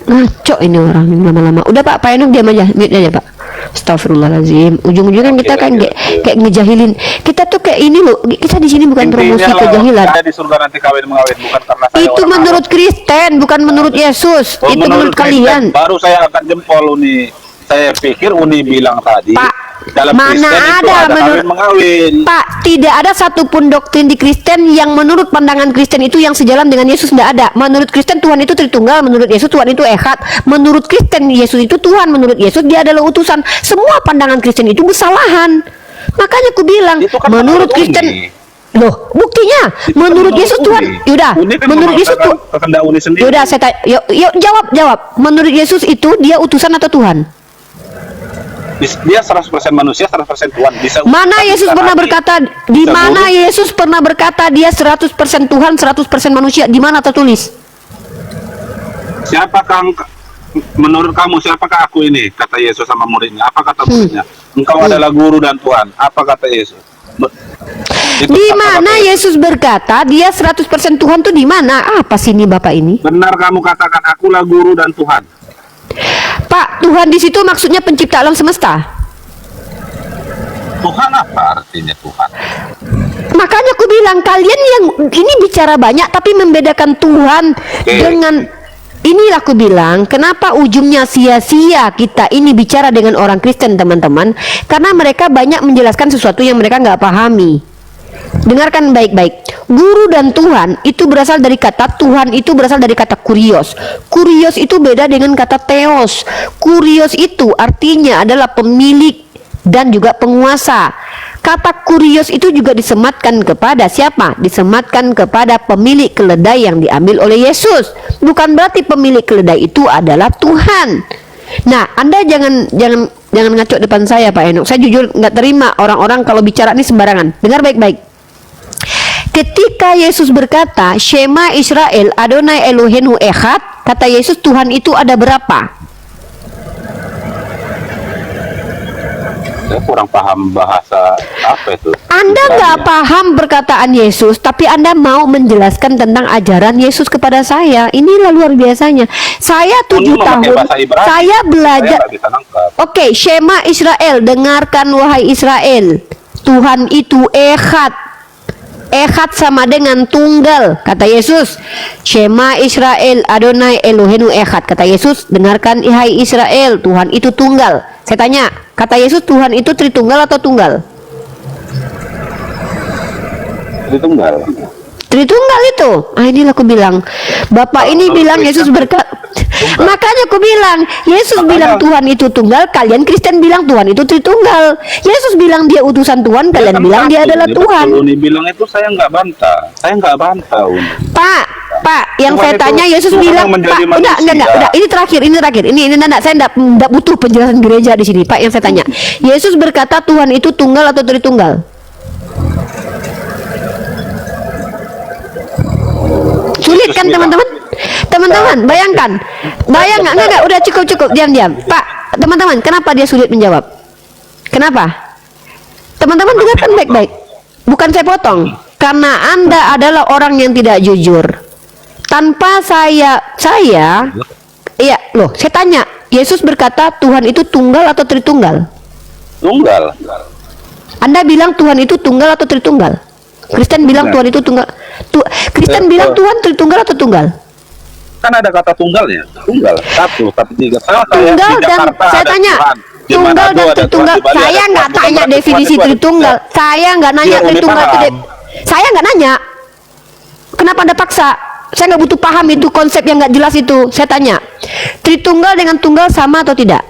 Ngaco ini orang ini lama-lama. Udah Pak, Pak Enok diam aja, mute aja Pak. Astagfirullahaladzim. Ujung-ujungnya kita kan kayak ngejahilin. Kita tuh kayak ini loh. Kita di sini bukan promosi intinya lah, kejahilan. saya di surga nanti kawin mengawin, bukan karena saya Itu orang menurut Arab. Kristen, bukan menurut Yesus. Oh, Itu menurut Kristen, kalian. baru saya akan jempol, Uni. Saya pikir Uni bilang tadi Pak, dalam mana Kristen itu ada ada menurut- kawin mengawin. Pak, tidak ada satupun doktrin di Kristen yang menurut pandangan Kristen itu yang sejalan dengan Yesus. Tidak ada. Menurut Kristen Tuhan itu Tritunggal, menurut Yesus Tuhan itu Echad. Menurut Kristen Yesus itu Tuhan, menurut Yesus dia adalah utusan. Semua pandangan Kristen itu kesalahan. Makanya aku bilang, Itu kan menurut menurut Kristen, Uni. loh, buktinya Itu kan menurut Yesus Uni. Tuhan. Yaudah, Uni kan menurut Yesus tuh. kehendak Uni sendiri. Yaudah, saya tanya, yuk jawab. Menurut Yesus itu dia utusan atau Tuhan? Dia 100% manusia, 100% Tuhan. Bisa Mana bisa Yesus pernah hati, berkata, di bisa mana buruk. Yesus pernah berkata dia 100% Tuhan, 100% manusia? Di mana tertulis? Siapakah menurut kamu siapakah aku ini? Kata Yesus sama muridnya. Apa kata muridnya? Engkau adalah guru dan Tuhan. Apa kata Yesus? Itu Di apa mana kata Yesus berkata dia 100% Tuhan tuh di mana? Apa sih ini Bapak ini? Benar kamu katakan akulah guru dan Tuhan. Pak, Tuhan di situ maksudnya pencipta alam semesta. Tuhan apa artinya Tuhan? Makanya aku bilang kalian yang ini bicara banyak tapi membedakan Tuhan dengan, inilah aku bilang kenapa ujungnya sia-sia kita ini bicara dengan orang Kristen teman-teman, karena mereka banyak menjelaskan sesuatu yang mereka nggak pahami. Dengarkan baik-baik. Guru dan Tuhan itu berasal dari kata Tuhan, itu berasal dari kata kurios. Kurios itu beda dengan kata theos. Kurios itu artinya adalah pemilik dan juga penguasa. Kata kurios itu juga disematkan kepada siapa? Disematkan kepada pemilik keledai yang diambil oleh Yesus. Bukan berarti pemilik keledai itu adalah Tuhan. Nah, Anda jangan ngaco depan saya, Pak Enok. Saya jujur nggak terima orang-orang kalau bicara ini sembarangan. Dengar baik-baik. Ketika Yesus berkata, Shema Israel, Adonai Elohenu Echad, kata Yesus Tuhan itu ada berapa? Saya kurang paham bahasa apa itu. Anda nggak paham perkataan Yesus, tapi Anda mau menjelaskan tentang ajaran Yesus kepada saya. Inilah luar biasanya. Saya 7 tahun, saya belajar. Oke, Shema Israel, dengarkan wahai Israel. Tuhan itu Echad. Echad sama dengan tunggal, kata Yesus. Shema Israel, Adonai Elohenu Echad, kata Yesus. Dengarkan hai Israel, Tuhan itu tunggal. Saya tanya, kata Yesus Tuhan itu Tritunggal atau tunggal? Tritunggal. Tritunggal itu. Ah, inilah aku bilang. Bapak ini bilang Yesus berkat. Makanya aku bilang, Yesus bilang Tuhan itu tunggal, kalian Kristen bilang Tuhan itu Tritunggal. Yesus bilang dia utusan Tuhan, kalian bilang dia adalah Tuhan. Uni bilang itu saya nggak bantah. Saya nggak bantah, Uni. Pak, yang saya tanya Yesus bilang, Pak, udah, ini terakhir, enggak, saya enggak butuh penjelasan gereja di sini, Pak. Yang saya tanya, Yesus berkata Tuhan itu tunggal atau Tritunggal? Sulit kan teman-teman? Teman-teman, bayangkan, enggak, udah cukup, diam. Pak, teman-teman, kenapa dia sulit menjawab? Kenapa? Teman-teman dengarkan baik-baik. Bukan saya potong, karena Anda adalah orang yang tidak jujur. Tanpa saya, iya loh, saya tanya, Yesus berkata Tuhan itu tunggal atau Tritunggal? Tunggal. Anda bilang Tuhan itu tunggal atau Tritunggal? Kristen bilang Tuhan itu tunggal. Kristen bilang Tuhan Tritunggal atau tunggal? Kan ada kata tunggalnya, tunggal satu tapi tiga. Tunggal dan saya tanya, tunggal dan Tritunggal. Saya nggak tanya definisi Tritunggal. Saya nggak nanya Tritunggal itu. Saya nggak nanya. Kenapa Anda paksa? Saya nggak butuh paham itu konsep yang nggak jelas itu. Saya tanya, Tritunggal dengan tunggal sama atau tidak?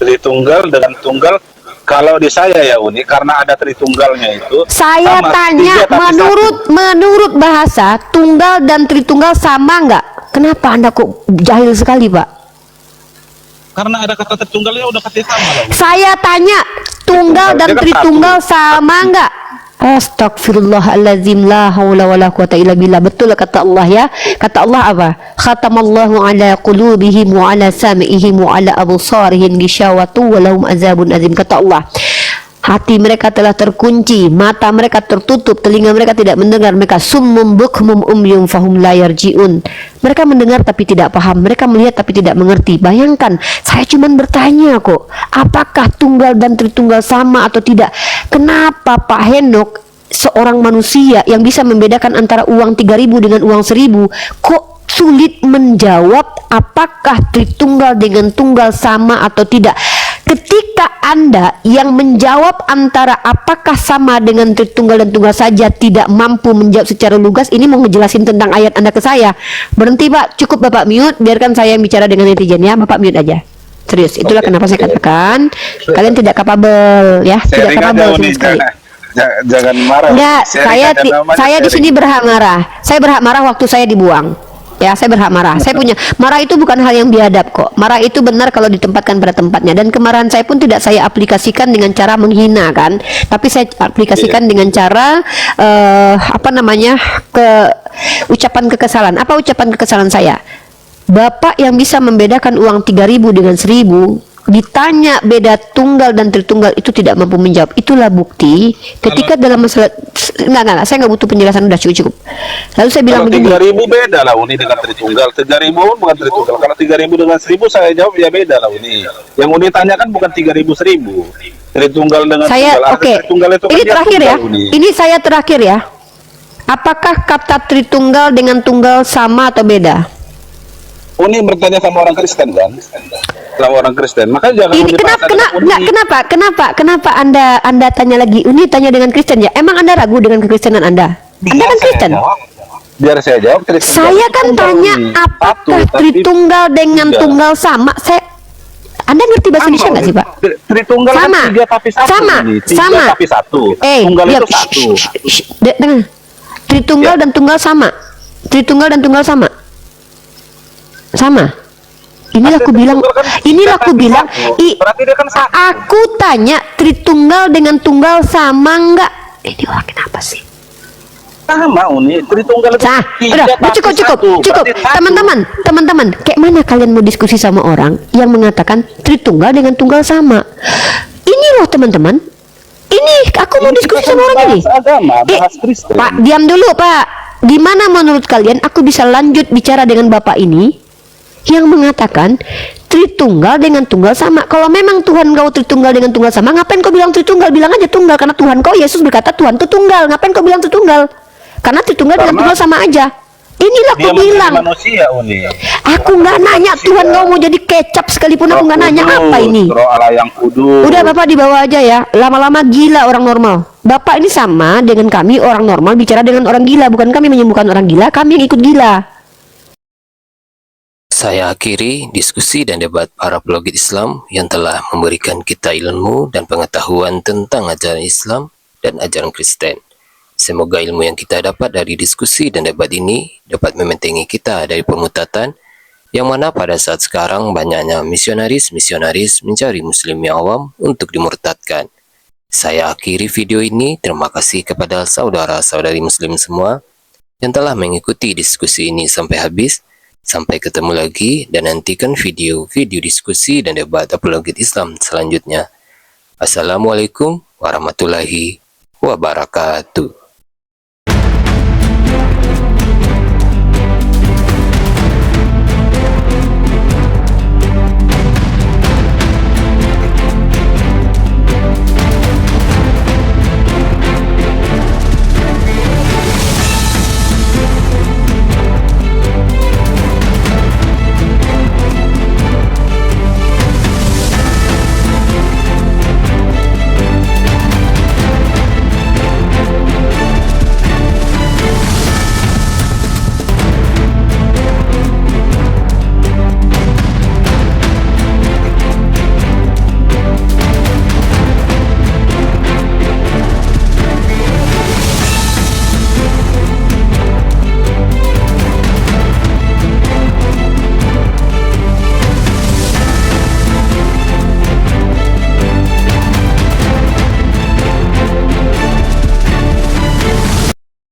Tritunggal dengan tunggal, kalau di saya ya Uni, karena ada Tritunggalnya itu. Saya sama, tanya, menurut bahasa tunggal dan Tritunggal sama nggak? Kenapa Anda kok jahil sekali, Pak? Karena ada kata Tritunggalnya udah kata sama lah. Saya tanya, tunggal dan Tritunggal sama nggak? Astagfirullahaladzim, la haula wala quwata illa billah. Betul kata Allah ya. Kata Allah apa? Khatamallahu ala qulubihim wa ala sam'ihim wa ala absarihim ghishawatu wa lahum azabun azim. Kata Allah, hati mereka telah terkunci, mata mereka tertutup, telinga mereka tidak mendengar, mereka summum bukmum umyum fahum la yarji'un. Mereka mendengar tapi tidak paham, mereka melihat tapi tidak mengerti. Bayangkan, saya cuma bertanya kok, apakah tunggal dan Tritunggal sama atau tidak? Kenapa Pak Henok, seorang manusia yang bisa membedakan antara uang 3.000 dengan uang 1.000, kok sulit menjawab apakah Tritunggal dengan tunggal sama atau tidak? Ketika Anda yang menjawab antara apakah sama dengan Tritunggal dan tunggal saja tidak mampu menjawab secara lugas, ini mau ngejelasin tentang ayat Anda ke saya. Berhenti Pak, cukup Bapak mute, biarkan saya bicara dengan netizen ya, Bapak mute aja. Serius, itulah kenapa saya katakan kalian tidak kapabel ya, tidak kapabel sama sekali. Jangan marah. Enggak, saya di sini berhak marah. Saya berhak marah waktu saya dibuang. Ya, saya berhak marah. Saya punya marah, itu bukan hal yang biadab kok. Marah itu benar kalau ditempatkan pada tempatnya. Dan kemarahan saya pun tidak saya aplikasikan dengan cara menghina kan, tapi saya aplikasikan dengan cara ucapan kekesalan. Apa ucapan kekesalan saya? Bapak yang bisa membedakan uang 3.000 dengan 1.000, ditanya beda tunggal dan Tritunggal itu tidak mampu menjawab. Itulah bukti ketika dalam masalah enggak, saya nggak butuh penjelasan, udah cukup. Lalu saya bilang begini, 3.000 beda lah Uni dengan Tritunggal. 3.000 bukan Tritunggal. Kalau 3.000 dengan 1.000 saya jawab ya beda lah Uni. Yang Uni tanyakan bukan 3.000 1.000. Tritunggal dengan saya tunggal. Oke. Ini terakhir ya. Ini saya terakhir ya. Apakah kata Tritunggal dengan tunggal sama atau beda? Uni bertanya sama orang Kristen kan? Sama orang Kristen. Makanya jangan ini kenapa Anda tanya lagi? Uni tanya dengan Kristen ya? Emang Anda ragu dengan kekristenan Anda? Anda kan Kristen. Biar saya jawab. Saya kan tanya apakah Tritunggal dengan tunggal sama? Anda ngerti bahasa Indonesia nggak sih Pak? Tritunggal sama. Kan 3 tapi 1. Sama. 3 tapi 1. Tunggal itu 1. Tritunggal dan tunggal sama. Tritunggal dan tunggal sama. Sama. Inilah aku bilang, aku tanya Tritunggal dengan tunggal sama enggak? Ini orang kenapa sih? Sama Uni, Tritunggal itu cukup. Teman-teman, kayak mana kalian mau diskusi sama orang yang mengatakan Tritunggal dengan tunggal sama? loh teman-teman. Ini aku mau diskusi sama orang ini. Bahas agama, bahas Kristen. Pak, diam dulu Pak. Gimana menurut kalian aku bisa lanjut bicara dengan Bapak ini yang mengatakan Tritunggal dengan tunggal sama? Kalau memang Tuhan kau Tritunggal dengan tunggal sama, ngapain kau bilang Tritunggal? Bilang aja tunggal, karena Tuhan kau Yesus berkata Tuhan itu tunggal. Ngapain kau bilang Tritunggal? Karena Tritunggal dengan tunggal sama aja. Inilah aku Dia bilang. manusia, Uni. Aku nggak nanya Tuhan kau mau jadi kecap sekalipun, aku nggak nanya apa ini. Roh Allah yang kudus. Udah Bapak dibawa aja ya. Lama-lama gila orang normal. Bapak ini sama dengan kami orang normal bicara dengan orang gila. Bukan kami menyembuhkan orang gila, kami yang ikut gila. Saya akhiri diskusi dan debat para apologet Islam yang telah memberikan kita ilmu dan pengetahuan tentang ajaran Islam dan ajaran Kristen. Semoga ilmu yang kita dapat dari diskusi dan debat ini dapat membentengi kita dari pemutatan yang mana pada saat sekarang banyaknya misionaris-misionaris mencari muslim yang awam untuk dimurtadkan. Saya akhiri video ini. Terima kasih kepada saudara-saudari muslim semua yang telah mengikuti diskusi ini sampai habis. Sampai ketemu lagi dan nantikan video-video diskusi dan debat apologet Islam selanjutnya. Assalamualaikum warahmatullahi wabarakatuh.